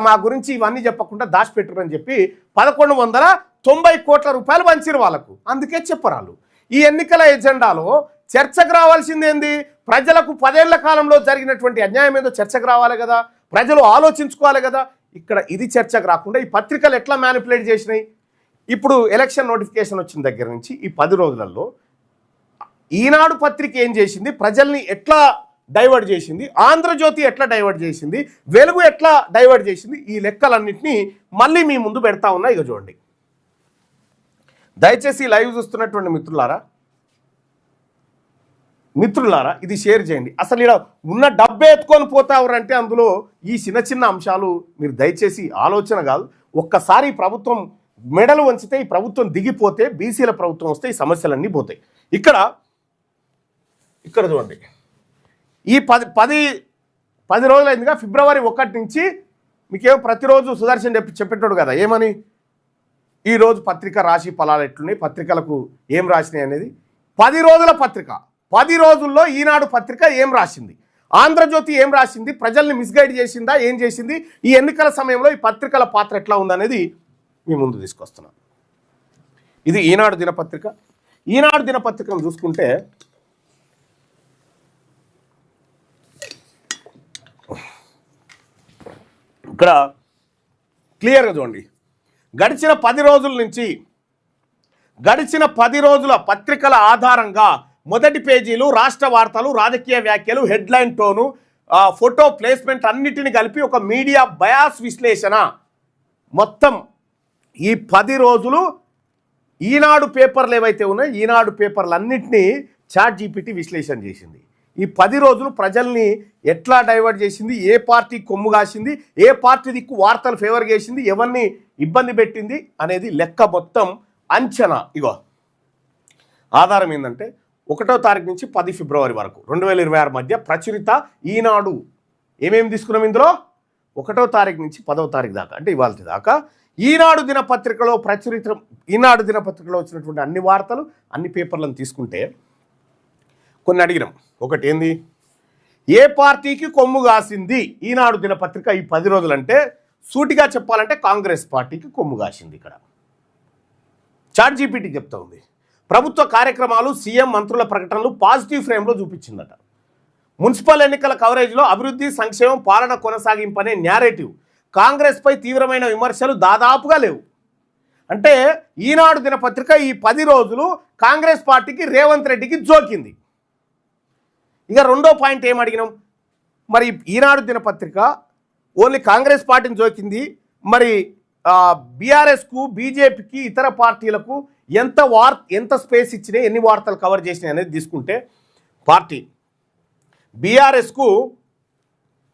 Speaker 1: మా గురించి ఇవన్నీ చెప్పకుండా దాచిపెట్టరని చెప్పి 1190 కోట్ల రూపాయలు పంచారు వాళ్ళకు. అందుకే చెప్పరాలు. ఈ ఎన్నికల ఎజెండాలో చర్చకు రావాల్సిందేంది? ప్రజలకు 10 ఏళ్ల కాలంలో జరిగినటువంటి అన్యాయం ఏదో చర్చకు రావాలి కదా, ప్రజలు ఆలోచించుకోవాలి కదా. ఇక్కడ ఇది చర్చకు రాకుండా ఈ పత్రికలు ఎట్లా మ్యానిపులేట్ చేసినాయి? ఇప్పుడు ఎలక్షన్ నోటిఫికేషన్ వచ్చిన దగ్గర నుంచి ఈ 10 రోజులలో ఈనాడు పత్రిక ఏం చేసింది, ప్రజల్ని ఎట్లా డైవర్ట్ చేసింది, ఆంధ్రజ్యోతి ఎట్లా డైవర్ట్ చేసింది, వెలుగు ఎట్లా డైవర్ట్ చేసింది, ఈ లెక్కలన్నింటినీ మళ్ళీ మీ ముందు పెడతా ఉన్నా. ఇక చూడండి, దయచేసి లైవ్ చూస్తున్నటువంటి మిత్రులారా ఇది షేర్ చేయండి. అసలు ఇక్కడ ఉన్న డబ్బు ఎత్తుకొని పోతావరంటే అందులో ఈ చిన్న అంశాలు మీరు దయచేసి ఆలోచన కాదు. ఒక్కసారి ఈ ప్రభుత్వం మెడలు వంచితే, ఈ ప్రభుత్వం దిగిపోతే, బీసీల ప్రభుత్వం వస్తే ఈ సమస్యలన్నీ పోతాయి. ఇక్కడ చూడండి, ఈ 10 రోజులైందిగా. ఫిబ్రవరి 1 నుంచి మీకేమో ప్రతిరోజు సుదర్శన్ చెప్పేటోడు కదా ఏమని, ఈరోజు పత్రిక రాశి ఫలాలు ఎట్లున్నాయి, పత్రికలకు ఏం రాసినాయి అనేది 10 రోజుల పత్రిక. 10 రోజుల్లో ఈనాడు పత్రిక ఏం రాసింది, ఆంధ్రజ్యోతి ఏం రాసింది, ప్రజల్ని మిస్గైడ్ చేసిందా, ఏం చేసింది, ఈ ఎన్నికల సమయంలో ఈ పత్రికల పాత్ర ఎట్లా ఉందనేది మీ ముందు తీసుకొస్తున్నాను. ఇది ఈనాడు దినపత్రిక. ఈనాడు దినపత్రికను చూసుకుంటే ఇక్కడ క్లియర్గా చూడండి, గడిచిన 10 రోజుల నుంచి గడిచిన 10 రోజుల పత్రికల ఆధారంగా మొదటి పేజీలు, రాష్ట్ర వార్తలు, రాజకీయ వ్యాఖ్యలు, హెడ్లైన్ టోను, ఫోటో ప్లేస్మెంట్ అన్నిటిని కలిపి ఒక మీడియా బయాస్ విశ్లేషణ మొత్తం ఈ 10 రోజులు ఈనాడు పేపర్లు ఏవైతే ఉన్నాయో ఈనాడు పేపర్లు అన్నింటినీ ChatGPT విశ్లేషణ చేసింది. ఈ 10 రోజులు ప్రజల్ని ఎట్లా డైవర్ట్ చేసింది, ఏ పార్టీ కొమ్ము కాసింది, ఏ పార్టీ దిక్కు వార్తలు ఫేవర్ చేసింది, ఎవరిని ఇబ్బంది పెట్టింది అనేది లెక్క మొత్తం అంచనా. ఇగో ఆధారం ఏంటంటే 1వ తారీఖు నుంచి 10 ఫిబ్రవరి వరకు 2026 మధ్య ప్రచురిత ఈనాడు ఏమేమి తీసుకున్నాం ఇందులో 1వ తారీఖు నుంచి 10వ తారీఖు దాకా అంటే ఇవాళ దాకా ఈనాడు దినపత్రికలో వచ్చినటువంటి అన్ని వార్తలు, అన్ని పేపర్లను తీసుకుంటే కొన్ని అడిగినాం. ఒకటి ఏంది, ఏ పార్టీకి కొమ్ము కాసింది ఈనాడు దినపత్రిక ఈ 10 రోజులంటే సూటిగా చెప్పాలంటే కాంగ్రెస్ పార్టీకి కొమ్ము కాసింది. ఇక్కడ ChatGPT చెప్తా ఉంది. ప్రభుత్వ కార్యక్రమాలు, సీఎం మంత్రుల ప్రకటనలు పాజిటివ్ ఫ్రేమ్లో చూపించిందట. మున్సిపల్ ఎన్నికల కవరేజ్లో అభివృద్ధి, సంక్షేమం, పాలన కొనసాగింపు అనే న్యారేటివ్, కాంగ్రెస్పై తీవ్రమైన విమర్శలు దాదాపుగా లేవు. అంటే ఈనాడు దినపత్రిక ఈ 10 రోజులు కాంగ్రెస్ పార్టీకి, రేవంత్ రెడ్డికి జోకింది. ఇక రెండో పాయింట్ ఏం అడిగినాం, మరి ఈనాడు దినపత్రిక ఓన్లీ కాంగ్రెస్ పార్టీని జోకింది, మరి బీఆర్ఎస్కు, బీజేపీకి, ఇతర పార్టీలకు ఎంత స్పేస్ ఇచ్చినాయి, ఎన్ని వార్తలు కవర్ చేసినాయి అనేది తీసుకుంటే పార్టీ బీఆర్ఎస్కు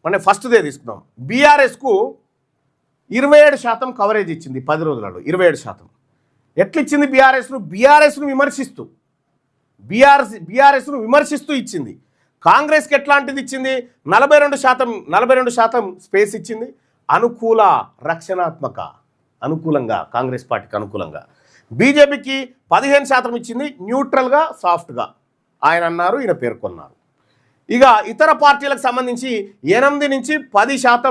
Speaker 1: మన ఫస్ట్దే తీసుకుందాం. బీఆర్ఎస్కు 27% కవరేజ్ ఇచ్చింది 10 రోజులలో. 27% ఎట్లిచ్చింది? బీఆర్ఎస్ను విమర్శిస్తూ ఇచ్చింది. కాంగ్రెస్కి ఎట్లాంటిది ఇచ్చింది? 42% స్పేస్ ఇచ్చింది. అనుకూలంగా కాంగ్రెస్ పార్టీకి అనుకూలంగా. బీజేపీకి 15% ఇచ్చింది, న్యూట్రల్గా, సాఫ్ట్గా ఆయన అన్నారు, ఈయన పేర్కొన్నారు. ఇక ఇతర పార్టీలకు సంబంధించి 8 నుంచి 10%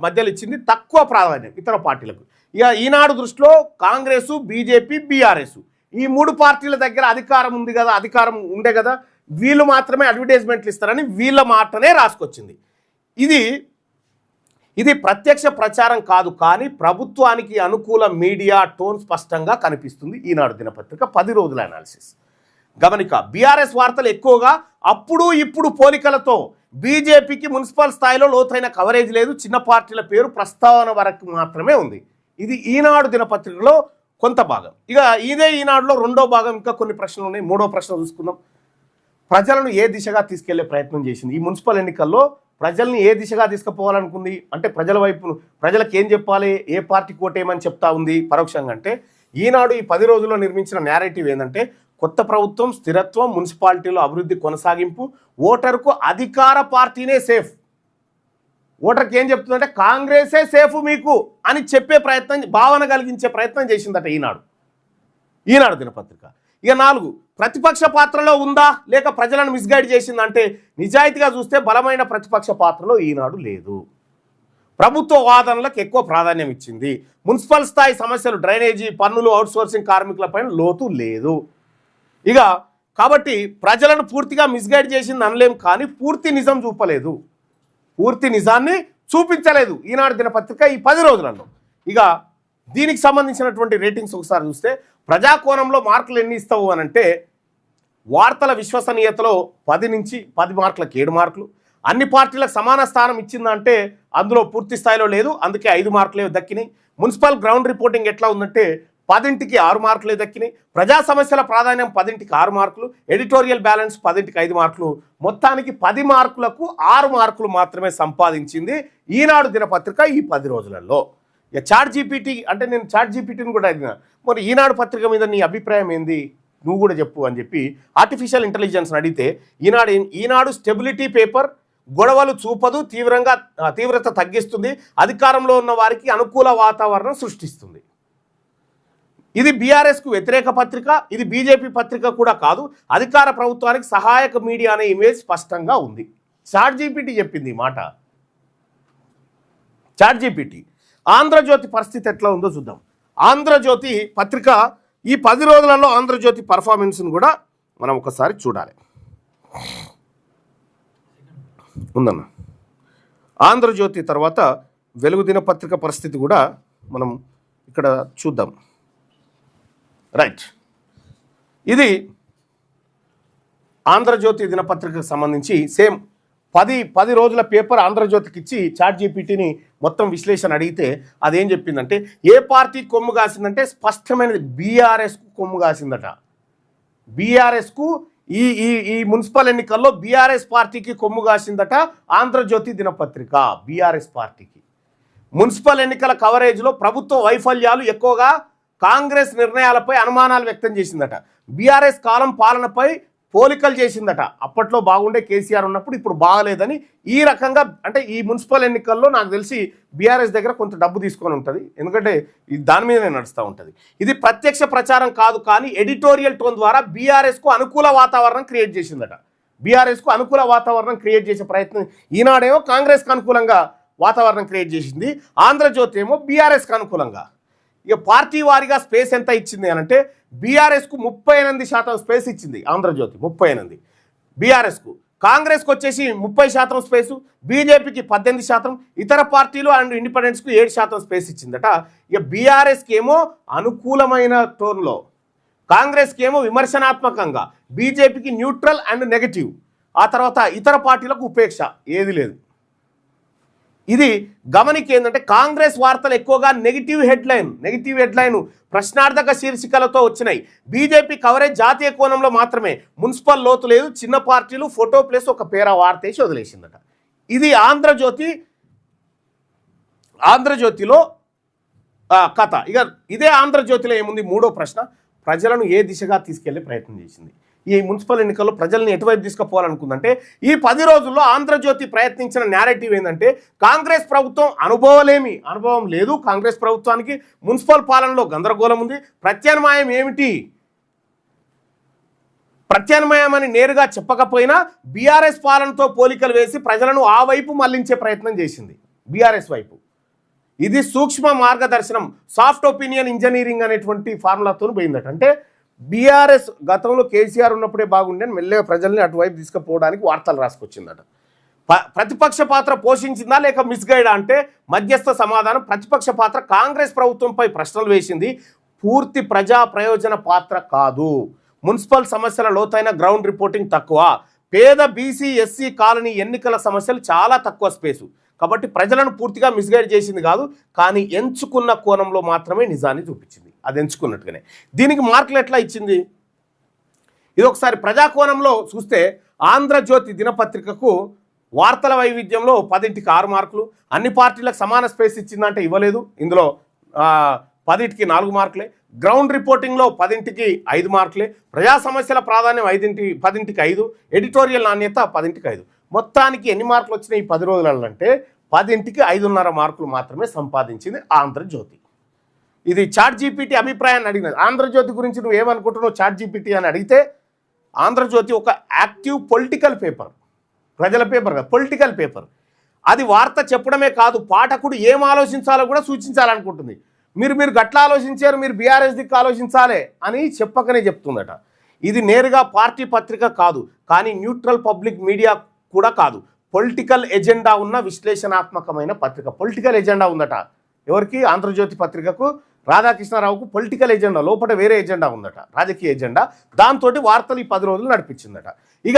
Speaker 1: మధ్యలో ఇచ్చింది, తక్కువ ప్రాధాన్యం ఇతర పార్టీలకు. ఇక ఈనాడు దృష్టిలో కాంగ్రెస్, బీజేపీ, బీఆర్ఎస్ ఈ 3 పార్టీల దగ్గర అధికారం ఉండే కదా, వీళ్ళు మాత్రమే అడ్వర్టైజ్మెంట్లు ఇస్తారని వీళ్ళ మాటనే రాసుకొచ్చింది. ఇది ప్రత్యక్ష ప్రచారం కాదు, కానీ ప్రభుత్వానికి అనుకూల మీడియా టోన్ స్పష్టంగా కనిపిస్తుంది. ఈనాడు దినపత్రిక 10 రోజుల అనాలిసిస్ గమనిక. బీఆర్ఎస్ వార్తలు ఎక్కువగా అప్పుడు ఇప్పుడు పోలికలతో, బీజేపీకి మున్సిపల్ స్థాయిలో లోతైన కవరేజ్ లేదు, చిన్న పార్టీల పేరు ప్రస్తావన వరకు మాత్రమే ఉంది. ఇది ఈనాడు దినపత్రికలో కొంత భాగం. ఇక ఇదే ఈనాడులో రెండో భాగం, ఇంకా కొన్ని ప్రశ్నలు ఉన్నాయి. మూడో ప్రశ్న చూసుకుందాం. ప్రజలను ఏ దిశగా తీసుకెళ్లే ప్రయత్నం చేసింది? ఈ మున్సిపల్ ఎన్నికల్లో ప్రజల్ని ఏ దిశగా తీసుకుపోవాలనుకుంది? అంటే ప్రజల వైపు, ప్రజలకు ఏం చెప్పాలి, ఏ పార్టీ కోటేయమని చెప్తా ఉంది పరోక్షంగా. అంటే ఈనాడు ఈ 10 రోజుల్లో నిర్మించిన నేరేటివ్ ఏంటంటే కొత్త ప్రభుత్వం, స్థిరత్వం, మున్సిపాలిటీలో అభివృద్ధి కొనసాగింపు, ఓటరుకు అధికార పార్టీనే సేఫ్. ఓటర్కి ఏం చెప్తుందంటే కాంగ్రెసే సేఫ్ మీకు అని చెప్పే ప్రయత్నం, భావన కలిగించే ప్రయత్నం చేసిందట ఈనాడు దినపత్రిక. ఇక 4, ప్రతిపక్ష పాత్రలో ఉందా లేక ప్రజలను మిస్గైడ్ చేసిందంటే నిజాయితీగా చూస్తే బలమైన ప్రతిపక్ష పాత్రలో ఈనాడు లేదు. ప్రభుత్వ వాదనలకు ఎక్కువ ప్రాధాన్యం ఇచ్చింది. మున్సిపల్ స్థాయి సమస్యలు, డ్రైనేజీ, పన్నులు, అవుట్సోర్సింగ్ కార్మికులపైన లోతు లేదు. ఇక కాబట్టి ప్రజలను పూర్తిగా మిస్గైడ్ చేసింది అనలేం, కానీ పూర్తి నిజం చూపలేదు, పూర్తి నిజాన్ని చూపించలేదు ఈనాడు దినపత్రిక ఈ 10 రోజులలో. ఇక దీనికి సంబంధించినటువంటి రేటింగ్స్ ఒకసారి చూస్తే ప్రజాకోణంలో మార్కులు ఎన్ని ఇస్తావు అని అంటే వార్తల విశ్వసనీయతలో 10 నుంచి 10 మార్కులకు 7 మార్కులు. అన్ని పార్టీలకు సమాన స్థానం ఇచ్చిందంటే అందులో పూర్తి స్థాయిలో లేదు, అందుకే 5 మార్కులే దక్కినాయి. మున్సిపల్ గ్రౌండ్ రిపోర్టింగ్ ఎట్లా ఉందంటే 10కి 6 మార్కులే దక్కినాయి. ప్రజా సమస్యల ప్రాధాన్యం 10కి 6 మార్కులు. ఎడిటోరియల్ బ్యాలెన్స్ 10కి 5 మార్కులు. మొత్తానికి 10 మార్కులకు 6 మార్కులు మాత్రమే సంపాదించింది ఈనాడు దినపత్రిక ఈ 10 రోజులలో. ఇక ChatGPT అంటే నేను ChatGPTని కూడా అడిగిన, మరి ఈనాడు పత్రిక మీద నీ అభిప్రాయం ఏంది, నువ్వు కూడా చెప్పు అని చెప్పి ఆర్టిఫిషియల్ ఇంటెలిజెన్స్ని అడిగితే ఈనాడు స్టెబిలిటీ పేపర్, గొడవలు చూపదు, తీవ్రత తగ్గిస్తుంది, అధికారంలో ఉన్న వారికి అనుకూల వాతావరణం సృష్టిస్తుంది. ఇది బీఆర్ఎస్కు వ్యతిరేక పత్రిక, ఇది బీజేపీ పత్రిక కూడా కాదు, అధికార ప్రభుత్వానికి సహాయక మీడియా అనే ఇమేజ్ స్పష్టంగా ఉంది. చాట్‌జీపీటీ చెప్పింది ఈ మాట. చాట్‌జీపీటీ. ఆంధ్రజ్యోతి పరిస్థితి ఎట్లా ఉందో చూద్దాం. ఆంధ్రజ్యోతి పత్రిక ఈ 10 రోజులలో ఆంధ్రజ్యోతి పర్ఫార్మెన్స్ను కూడా మనం ఒకసారి చూడాలి. ఉందన్న ఆంధ్రజ్యోతి తర్వాత వెలుగు దినపత్రిక పరిస్థితి కూడా మనం ఇక్కడ చూద్దాం. రైట్, ఇది ఆంధ్రజ్యోతి దినపత్రికకు సంబంధించి సేమ్ 10 రోజుల పేపర్ ఆంధ్రజ్యోతికి ఇచ్చి చాట్‌జీపీటీని మొత్తం విశ్లేషణ అడిగితే అదేం చెప్పిందంటే ఏ పార్టీ కొమ్ము కాసిందంటే స్పష్టమైనది బీఆర్ఎస్కు కొమ్ము కాసిందట. బీఆర్ఎస్కు ఈ మున్సిపల్ ఎన్నికల్లో బీఆర్ఎస్ పార్టీకి కొమ్ము కాసిందట ఆంధ్రజ్యోతి దినపత్రిక. బీఆర్ఎస్ పార్టీకి మున్సిపల్ ఎన్నికల కవరేజ్లో ప్రభుత్వ వైఫల్యాలు ఎక్కువగా కాంగ్రెస్ నిర్ణయాలపై అనుమానాలు వ్యక్తం చేసిందట. బీఆర్ఎస్ కాలం పాలనపై పోలికలు చేసిందట. అప్పట్లో బాగుండే కేసీఆర్ ఉన్నప్పుడు ఇప్పుడు బాగలేదని ఈ రకంగా, అంటే ఈ మున్సిపల్ ఎన్నికల్లో నాకు తెలిసి బీఆర్ఎస్ దగ్గర కొంత డబ్బు తీసుకొని ఉంటుంది, ఎందుకంటే దాని మీదనే నడుస్తూ ఉంటుంది. ఇది ప్రత్యక్ష ప్రచారం కాదు, కానీ ఎడిటోరియల్ టోన్ ద్వారా బీఆర్ఎస్కు అనుకూల వాతావరణం క్రియేట్ చేసిందట. బీఆర్ఎస్కు అనుకూల వాతావరణం క్రియేట్ చేసే ప్రయత్నం ఈనాడేమో కాంగ్రెస్కి అనుకూలంగా వాతావరణం క్రియేట్ చేసింది, ఆంధ్రజ్యోతి ఏమో బీఆర్ఎస్కి అనుకూలంగా. ఇక పార్టీ వారీగా స్పేస్ ఎంత ఇచ్చింది అని అంటే బీఆర్ఎస్కు 38% స్పేస్ ఇచ్చింది ఆంధ్రజ్యోతి. 38 బీఆర్ఎస్కు, కాంగ్రెస్కి వచ్చేసి 30% స్పేసు, బీజేపీకి 18%, ఇతర పార్టీలు అండ్ ఇండిపెండెన్స్కు 7% స్పేస్ ఇచ్చిందట. ఇక బీఆర్ఎస్కి ఏమో అనుకూలమైన టోన్లో, కాంగ్రెస్కి ఏమో విమర్శనాత్మకంగా, బీజేపీకి న్యూట్రల్ అండ్ నెగటివ్, ఆ తర్వాత ఇతర పార్టీలకు ఉపేక్ష, ఏది లేదు. ఇది గమనిక ఏంటంటే కాంగ్రెస్ వార్తలు ఎక్కువగా నెగిటివ్ హెడ్లైన్ ప్రశ్నార్థక శీర్షికలతో వచ్చినాయి. బీజేపీ కవరేజ్ జాతీయ కోణంలో మాత్రమే, మున్సిపల్ లోతు లేదు, చిన్న పార్టీలు, ఫోటో ప్లేస్ ఒక పేరా వార్త వేసి వదిలేసిందట. ఇది ఆంధ్రజ్యోతిలో కథ. ఇక ఇదే ఆంధ్రజ్యోతిలో ఏముంది, మూడో ప్రశ్న, ప్రజలను ఏ దిశగా తీసుకెళ్లే ప్రయత్నం చేసింది. ఈ మున్సిపల్ ఎన్నికల్లో ప్రజల్ని ఎటువైపు తీసుకుపోవాలనుకుందంటే ఈ 10 రోజుల్లో ఆంధ్రజ్యోతి ప్రయత్నించిన నేరేటివ్ ఏంటంటే కాంగ్రెస్ ప్రభుత్వం అనుభవం లేదు, కాంగ్రెస్ ప్రభుత్వానికి మున్సిపల్ పాలనలో గందరగోళం ఉంది, ప్రత్యామ్నాయం ఏమిటి, ప్రత్యామ్నాయం అని నేరుగా చెప్పకపోయినా బీఆర్ఎస్ పాలనతో పోలికలు వేసి ప్రజలను ఆ వైపు మళ్లించే ప్రయత్నం చేసింది, బీఆర్ఎస్ వైపు. ఇది సూక్ష్మ మార్గదర్శనం, సాఫ్ట్ ఒపీనియన్ ఇంజనీరింగ్ అనేటువంటి ఫార్ములాతో పోయిందట. అంటే బీఆర్ఎస్ గతంలో కేసీఆర్ ఉన్నప్పుడే బాగుండేని మెల్లగా ప్రజల్ని అటువైపు తీసుకుపోవడానికి వార్తలు రాసుకొచ్చిందట. ప్రతిపక్ష పాత్ర పోషించిందా లేక మిస్గైడా అంటే మధ్యస్థ సమాధానం, ప్రతిపక్ష పాత్ర కాంగ్రెస్ ప్రభుత్వంపై ప్రశ్నలు వేసింది, పూర్తి ప్రజా ప్రయోజన పాత్ర కాదు, మున్సిపల్ సమస్యల లోతైన గ్రౌండ్ రిపోర్టింగ్ తక్కువ, పేద బీసీ ఎస్సీ కాలనీ ఎన్నికల సమస్యలు చాలా తక్కువ స్పేసు, కాబట్టి ప్రజలను పూర్తిగా మిస్గైడ్ చేసింది కాదు, కానీ ఎంచుకున్న కోణంలో మాత్రమే నిజాన్ని చూపించింది, అది ఎంచుకున్నట్టుగానే. దీనికి మార్కులు ఎట్లా ఇచ్చింది, ఇది ఒకసారి ప్రజాకోణంలో చూస్తే ఆంధ్రజ్యోతి దినపత్రికకు వార్తల వైవిధ్యంలో 10కి 6 మార్కులు, అన్ని పార్టీలకు సమాన స్పేస్ ఇచ్చిందంటే ఇవ్వలేదు, ఇందులో 10కి 4 మార్కులే, గ్రౌండ్ రిపోర్టింగ్లో 10కి 5 మార్కులే, ప్రజా సమస్యల ప్రాధాన్యం 10కి 5, ఎడిటోరియల్ నాణ్యత 10కి 5. మొత్తానికి ఎన్ని మార్కులు వచ్చినాయి ఈ 10 రోజులలో అంటే 10కి 5.5 మార్కులు మాత్రమే సంపాదించింది ఆంధ్రజ్యోతి. ఇది చాట్‌జీపీటీ అభిప్రాయాన్ని అడిగినది. ఆంధ్రజ్యోతి గురించి నువ్వు ఏమనుకుంటున్నావు చాట్‌జీపీటీ అని అడిగితే ఆంధ్రజ్యోతి ఒక యాక్టివ్ పొలిటికల్ పేపర్, ప్రజల పేపర్ కాదు, పొలిటికల్ పేపర్. అది వార్త చెప్పడమే కాదు, పాఠకుడు ఏం ఆలోచించాలో కూడా సూచించాలనుకుంటుంది. మీరు గట్ల ఆలోచించారు, మీరు బీఆర్ఎస్ దిక్కు ఆలోచించాలి అని చెప్పకనే చెప్తుందట. ఇది నేరుగా పార్టీ పత్రిక కాదు, కానీ న్యూట్రల్ పబ్లిక్ మీడియా కూడా కాదు, పొలిటికల్ ఎజెండా ఉన్న విశ్లేషణాత్మకమైన పత్రిక. పొలిటికల్ ఎజెండా ఉందట ఎవరికి, ఆంధ్రజ్యోతి పత్రికకు, రాధాకృష్ణారావుకు పొలిటికల్ ఎజెండా, లోపల వేరే ఎజెండా ఉందట, రాజకీయ ఎజెండా. దాంతో వార్తలు ఈ 10 రోజులు నడిపించిందట. ఇక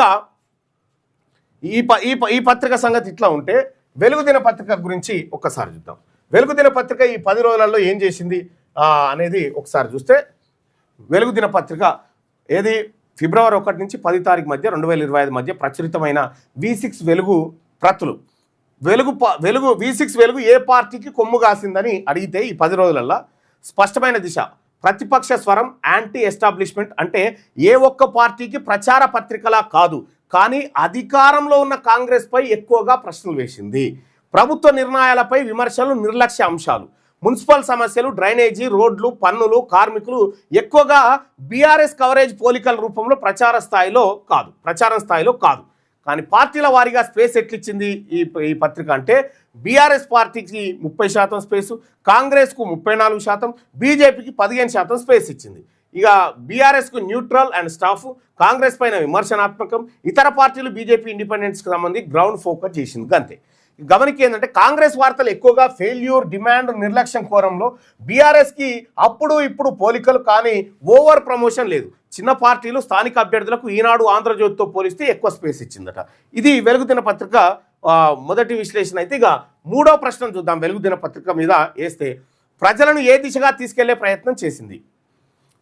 Speaker 1: ఈ పత్రిక సంగతి ఇట్లా ఉంటే వెలుగు దిన పత్రిక గురించి ఒక్కసారి చూద్దాం. వెలుగు దిన పత్రిక ఈ 10 రోజులలో ఏం చేసింది అనేది ఒకసారి చూస్తే, వెలుగు దిన పత్రిక ఏది ఫిబ్రవరి 1 నుంచి 10 తారీఖు మధ్య 2025 మధ్య ప్రచురితమైన V6 వెలుగు ప్రతులు. వెలుగు V6 వెలుగు ఏ పార్టీకి కొమ్ము కాసిందని అడిగితే ఈ 10 రోజులల్లో స్పష్టమైన దిశ, ప్రతిపక్ష స్వరం, యాంటీ ఎస్టాబ్లిష్మెంట్, అంటే ఏ ఒక్క పార్టీకి ప్రచార పత్రికలా కాదు, కానీ అధికారంలో ఉన్న కాంగ్రెస్పై ఎక్కువగా ప్రశ్నలు వేసింది. ప్రభుత్వ నిర్ణయాలపై విమర్శలు, నిర్లక్ష్య అంశాలు, మున్సిపల్ సమస్యలు, డ్రైనేజీ, రోడ్లు, పన్నులు, కార్మికులు ఎక్కువగా బీఆర్ఎస్ కవరేజ్ పోలికల రూపంలో ప్రచారం స్థాయిలో కాదు. కానీ పార్టీల వారీగా స్పేస్ ఎట్లిచ్చింది ఈ పత్రిక అంటే బీఆర్ఎస్ పార్టీకి 30% స్పేసు, కాంగ్రెస్కు 34%, బీజేపీకి 15% స్పేస్ ఇచ్చింది. ఇక బీఆర్ఎస్కు న్యూట్రల్ అండ్ స్టాఫ్, కాంగ్రెస్ పైన విమర్శనాత్మకం, ఇతర పార్టీలు బీజేపీ ఇండిపెండెన్స్కి సంబంధించి గ్రౌండ్ ఫోకస్ చేసింది అంతే. గమనిక ఏంటంటే కాంగ్రెస్ వార్తలు ఎక్కువగా ఫెయిల్యూర్, డిమాండ్, నిర్లక్ష్యం కోరంలో, బీఆర్ఎస్కి అప్పుడు ఇప్పుడు పోలికలు కానీ ఓవర్ ప్రమోషన్ లేదు. చిన్న పార్టీలు స్థానిక అభ్యర్థులకు ఈనాడు, ఆంధ్రజ్యోతితో పోలిస్తే ఎక్కువ స్పేస్ ఇచ్చిందట. ఇది వెలుగు దినపత్రిక మొదటి విశ్లేషణ అయితే. ఇక మూడో ప్రశ్న చూద్దాం. వెలుగు దినపత్రిక మీద వేస్తే ప్రజలను ఏ దిశగా తీసుకెళ్లే ప్రయత్నం చేసింది.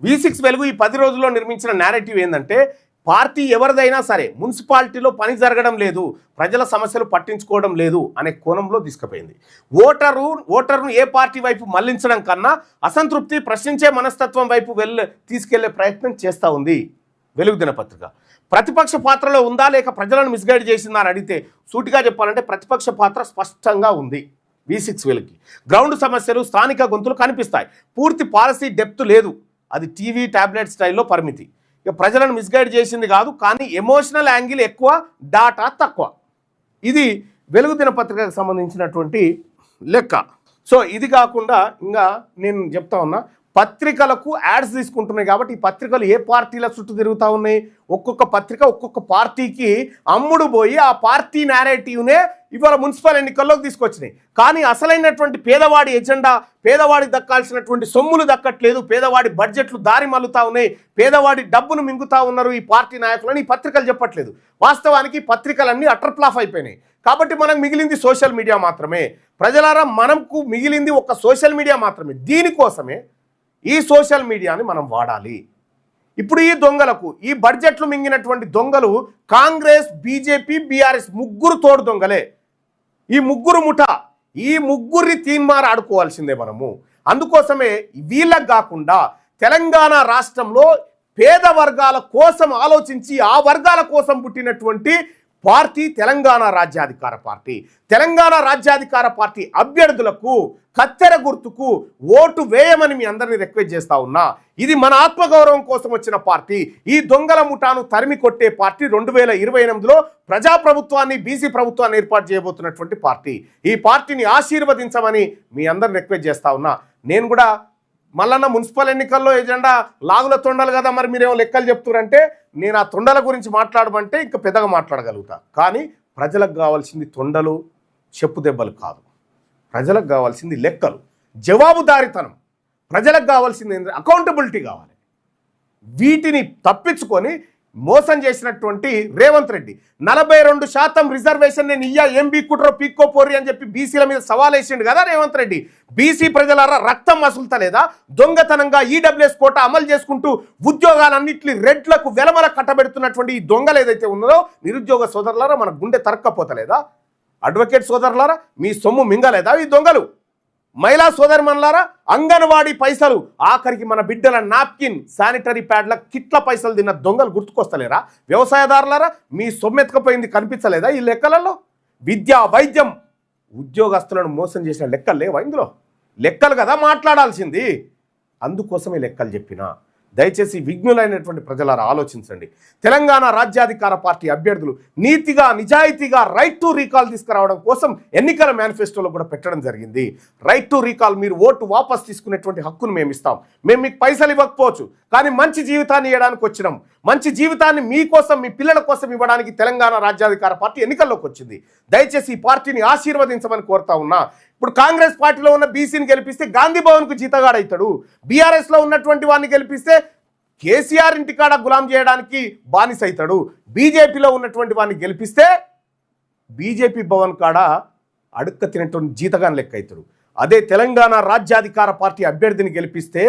Speaker 1: V6 వెలుగు ఈ 10 రోజుల్లో నిర్మించిన నేరేటివ్ ఏంటంటే పార్టీ ఎవరిదైనా సరే మున్సిపాలిటీలో పని జరగడం లేదు, ప్రజల సమస్యలు పట్టించుకోవడం లేదు అనే కోణంలో తీసుకుపోయింది. ఓటరును ఏ పార్టీ వైపు మళ్లించడం కన్నా అసంతృప్తి, ప్రశ్నించే మనస్తత్వం వైపు తీసుకెళ్లే ప్రయత్నం చేస్తూ ఉంది వెలుగు దినపత్రిక. ప్రతిపక్ష పాత్రలో ఉందా లేక ప్రజలను మిస్గైడ్ చేసిందా అని అడిగితే సూటిగా చెప్పాలంటే ప్రతిపక్ష పాత్ర స్పష్టంగా ఉంది. V6 వెలుగుకి గ్రౌండ్ సమస్యలు, స్థానిక గొంతులు కనిపిస్తాయి. పూర్తి పాలసీ డెప్త్ లేదు, అది టీవీ, టాబ్లెట్ స్టైల్లో పరిమితి. ఇక ప్రజలను మిస్గైడ్ చేసింది కాదు, కానీ ఎమోషనల్ యాంగిల్ ఎక్కువ, డాటా తక్కువ. ఇది వెలుగు దినపత్రికకు సంబంధించినటువంటి లెక్క. సో ఇది కాకుండా ఇంకా నేను చెప్తా ఉన్నా, పత్రికలకు యాడ్స్ తీసుకుంటున్నాయి కాబట్టి ఈ పత్రికలు ఏ పార్టీల చుట్టూ తిరుగుతూ ఉన్నాయి. ఒక్కొక్క పత్రిక ఒక్కొక్క పార్టీకి అమ్ముడు పోయి ఆ పార్టీ నేరేటివ్నే ఇవాళ మున్సిపల్ ఎన్నికల్లోకి తీసుకొచ్చినాయి. కానీ అసలైనటువంటి పేదవాడి ఎజెండా, పేదవాడికి దక్కాల్సినటువంటి సొమ్ములు దక్కట్లేదు, పేదవాడి బడ్జెట్లు దారి మల్లుతా ఉన్నాయి, పేదవాడి డబ్బును మింగుతా ఉన్నారు ఈ పార్టీ నాయకులని ఈ పత్రికలు చెప్పట్లేదు. వాస్తవానికి పత్రికలన్నీ అటర్ ఫ్లాప్ అయిపోయినాయి. కాబట్టి మనకు మిగిలింది సోషల్ మీడియా మాత్రమే. ప్రజలారా, మనకు మిగిలింది ఒక సోషల్ మీడియా మాత్రమే. దీనికోసమే ఈ సోషల్ మీడియాని మనం వాడాలి. ఇప్పుడు ఈ దొంగలకు, ఈ బడ్జెట్లు మింగినటువంటి దొంగలు కాంగ్రెస్, బీజేపీ, బీఆర్ఎస్ ముగ్గురు తోడు దొంగలే. ఈ ముగ్గురు ముఠ, ఈ ముగ్గురిని తీన్మార్ ఆడుకోవాల్సిందే మనము. అందుకోసమే వీళ్ళకు కాకుండా తెలంగాణ రాష్ట్రంలో పేద వర్గాల కోసం ఆలోచించి ఆ వర్గాల కోసం పుట్టినటువంటి పార్టీ తెలంగాణ రాజ్యాధికార పార్టీ. తెలంగాణ రాజ్యాధికార పార్టీ అభ్యర్థులకు కత్తెర గుర్తుకు ఓటు వేయమని మీ అందరినీ రిక్వెస్ట్ చేస్తా ఉన్నా. ఇది మన ఆత్మగౌరవం కోసం వచ్చిన పార్టీ. ఈ దొంగల ముఠాను తరిమి కొట్టే పార్టీ 2028లో ప్రజాప్రభుత్వాన్ని, బీసీ ప్రభుత్వాన్ని ఏర్పాటు చేయబోతున్నటువంటి పార్టీ. ఈ పార్టీని ఆశీర్వదించమని మీ అందరిని రిక్వెస్ట్ చేస్తా ఉన్నా. నేను కూడా మళ్ళన్న మున్సిపల్ ఎన్నికల్లో ఎజెండా లాగుల తొండలు కదా, మరి మీరేమో లెక్కలు చెప్తున్నారంటే నేను ఆ తొండల గురించి మాట్లాడమంటే ఇంకా పెద్దగా మాట్లాడగలుగుతా. కానీ ప్రజలకు కావాల్సింది తొండలు, చెప్పు దెబ్బలు కాదు. ప్రజలకు కావాల్సింది లెక్కలు, జవాబుదారితనం. ప్రజలకు కావాల్సింది అకౌంటబిలిటీ కావాలి. వీటిని తప్పించుకొని మోసం చేసినటువంటి రేవంత్ రెడ్డి 42% రిజర్వేషన్ నేను ఇయ్యా, ఏం బీక్కుట్రో పీక్కోపోరి అని చెప్పి బీసీల మీద సవాల్ వేసిండు కదా రేవంత్ రెడ్డి. బీసీ ప్రజలారా రక్తం మసులుతలేదా? దొంగతనంగా ఈడబ్ల్యూఎస్ కోట అమలు చేసుకుంటూ ఉద్యోగాలన్నింటినీ రెడ్లకు వెలమల కట్టబెడుతున్నటువంటి ఈ దొంగలు ఏదైతే ఉన్నదో, నిరుద్యోగ సోదరులారా మన గుండె తరక్కపోతలేదా? అడ్వకేట్ సోదరులారా మీ సొమ్ము మింగలేదా ఈ దొంగలు? మహిళా సోదరిమణులారా, అంగన్వాడీ పైసలు, ఆఖరికి మన బిడ్డల నాప్కిన్, శానిటరీ ప్యాడ్ల కిట్ల పైసలు తిన్న దొంగలు గుర్తుకొస్తలేరా? వ్యవసాయదారులారా మీ సొమ్మెత్తుకపోయింది కనిపించలేదా ఈ లెక్కలలో? విద్య, వైద్యం, ఉద్యోగస్తులను మోసం చేసిన లెక్కలు లేవా ఇందులో? లెక్కలు కదా మాట్లాడాల్సింది. అందుకోసమే లెక్కలు చెప్పినా. దయచేసి విఘ్నులైనటువంటి ప్రజలారా ఆలోచించండి. తెలంగాణ రాజ్యాధికార పార్టీ అభ్యర్థులు నీతిగా, నిజాయితీగా రైట్ టు రీకాల్ తీసుకురావడం కోసం ఎన్నికల మేనిఫెస్టోలో కూడా పెట్టడం జరిగింది. రైట్ టు రీకాల్, మీరు ఓటు వాపస్ తీసుకునేటువంటి హక్కును మేము ఇస్తాం. మేము మీకు పైసలు ఇవ్వకపోవచ్చు, కానీ మంచి జీవితాన్ని ఇవ్వడానికి వచ్చినాం. మంచి జీవితాన్ని మీకోసం, మీ పిల్లల కోసం ఇవ్వడానికి తెలంగాణ రాజ్యాధికార పార్టీ ఎన్నికల్లోకి వచ్చింది. దయచేసి ఈ పార్టీని ఆశీర్వదించమని కోరుతా ఉన్నా. ఇప్పుడు కాంగ్రెస్ పార్టీలో ఉన్న బీసీని గెలిపిస్తే గాంధీ భవన్కు జీతగాడవుతాడు. బీఆర్ఎస్లో ఉన్నటువంటి వాడిని గెలిపిస్తే కేసీఆర్ ఇంటికాడ గులాం చేయడానికి బానిస అవుతాడు. బీజేపీలో ఉన్నటువంటి వాడిని గెలిపిస్తే బీజేపీ భవన్ కాడ అడుక్క తినటువంటి జీతగాని లెక్క అవుతాడు. అదే తెలంగాణ రాజ్యాధికార పార్టీ అభ్యర్థిని గెలిపిస్తే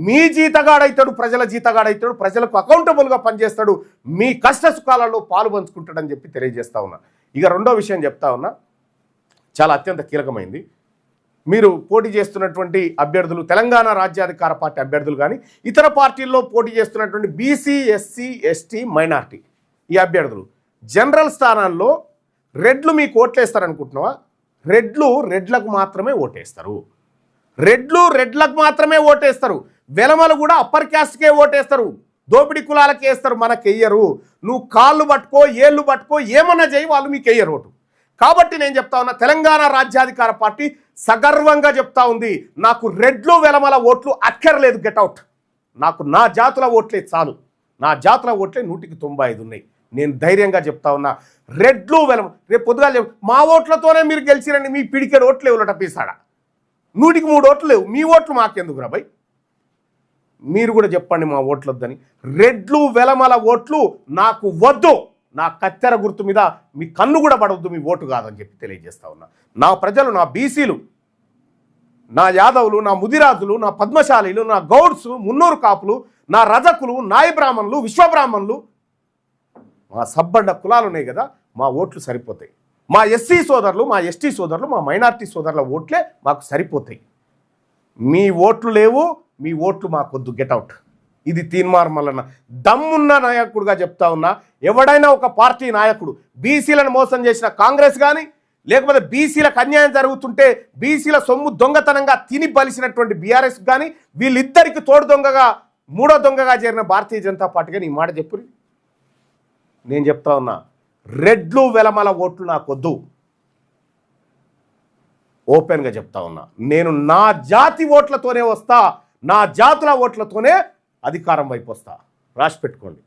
Speaker 1: మీ జీతగాడవుతాడు, ప్రజల జీతగాడవుతాడు, ప్రజలకు అకౌంటబుల్గా పనిచేస్తాడు, మీ కష్ట సుఖాలలో పాలు పంచుకుంటాడని చెప్పి తెలియజేస్తా ఉన్నా. ఇక రెండో విషయం చెప్తా ఉన్నా, చాలా అత్యంత కీలకమైంది. మీరు పోటీ చేస్తున్నటువంటి అభ్యర్థులు, తెలంగాణ రాజ్యాధికార పార్టీ అభ్యర్థులు కానీ ఇతర పార్టీల్లో పోటీ చేస్తున్నటువంటి బీసీ, ఎస్సీ, ఎస్టీ, మైనార్టీ ఈ అభ్యర్థులు జనరల్ స్థానాల్లో రెడ్లు మీకు ఓట్లేస్తారు అనుకుంటున్నావా? రెడ్లకు మాత్రమే ఓటేస్తారు. రెడ్లకు మాత్రమే ఓటేస్తారు. వెలమలు కూడా అప్పర్ క్యాస్ట్కే ఓటేస్తారు, దోపిడి కులాలకి వేస్తారు, మనకు వెయ్యరు. నువ్వు కాళ్ళు పట్టుకో, ఏళ్ళు పట్టుకో, ఏమన్నా చేయి, వాళ్ళు మీకు వెయ్యరు ఓటు. కాబట్టి నేను చెప్తా ఉన్నా, తెలంగాణ రాజ్యాధికార పార్టీ సగర్వంగా చెప్తా ఉంది, నాకు రెడ్లు వెలమల ఓట్లు అక్కర్లేదు, గెట్అవుట్. నాకు నా జాతుల ఓట్లే చాలు. నా జాతుల ఓట్లే 195 ఉన్నాయి. నేను ధైర్యంగా చెప్తా ఉన్నా, రెడ్లు వెలమ రేపు పొద్దుగా మా ఓట్లతోనే మీరు గెలిచిరండి, మీ పిడికెడు ఓట్లు లేవులట పీసాడ, 103 ఓట్లు లేవు, మీ ఓట్లు మాకెందుకు రాబాయ్? మీరు కూడా చెప్పండి మా ఓట్లు వద్దని. రెడ్లు వెలమల ఓట్లు నాకు వద్దు. నా కత్తెర గుర్తు మీద మీ కన్ను కూడా పడవద్దు, మీ ఓటు కాదని చెప్పి తెలియజేస్తా ఉన్నా. నా ప్రజలు, నా బీసీలు, నా యాదవులు, నా ముదిరాజులు, నా పద్మశాలీలు, నా గౌడ్స్, మున్నూరు కాపులు, నా రజకులు, నాయ బ్రాహ్మణులు, విశ్వబ్రాహ్మణులు, మా సబ్బండ కులాలు ఉన్నాయి కదా, మా ఓట్లు సరిపోతాయి. మా ఎస్సీ సోదరులు, మా ఎస్టీ సోదరులు, మా మైనార్టీ సోదరుల ఓట్లే మాకు సరిపోతాయి. మీ ఓట్లు లేవు, మీ ఓట్లు మాకొద్దు, గెట్అవుట్. ఇది తీన్మార్ మల్లన్న దమ్మున్న నాయకుడుగా చెప్తా ఉన్నా. ఎవడైనా ఒక పార్టీ నాయకుడు బీసీలను మోసం చేసిన కాంగ్రెస్ కానీ, లేకపోతే బీసీలకు అన్యాయం జరుగుతుంటే బీసీల సొమ్ము దొంగతనంగా తిని బలిసినటువంటి బీఆర్ఎస్ కానీ, వీళ్ళిద్దరికి తోడు దొంగగా, మూడో దొంగగా చేరిన భారతీయ జనతా పార్టీ కానీ ఈ మాట చెప్పురి. నేను చెప్తా ఉన్నా, రెడ్లు వెలమల ఓట్లు నాకొద్దు. ఓపెన్గా చెప్తా ఉన్నా, నేను నా జాతి ఓట్లతోనే వస్తా, నా జాతుల ఓట్లతోనే అధికారం వైపు వస్తా. రాసి పెట్టుకోండి.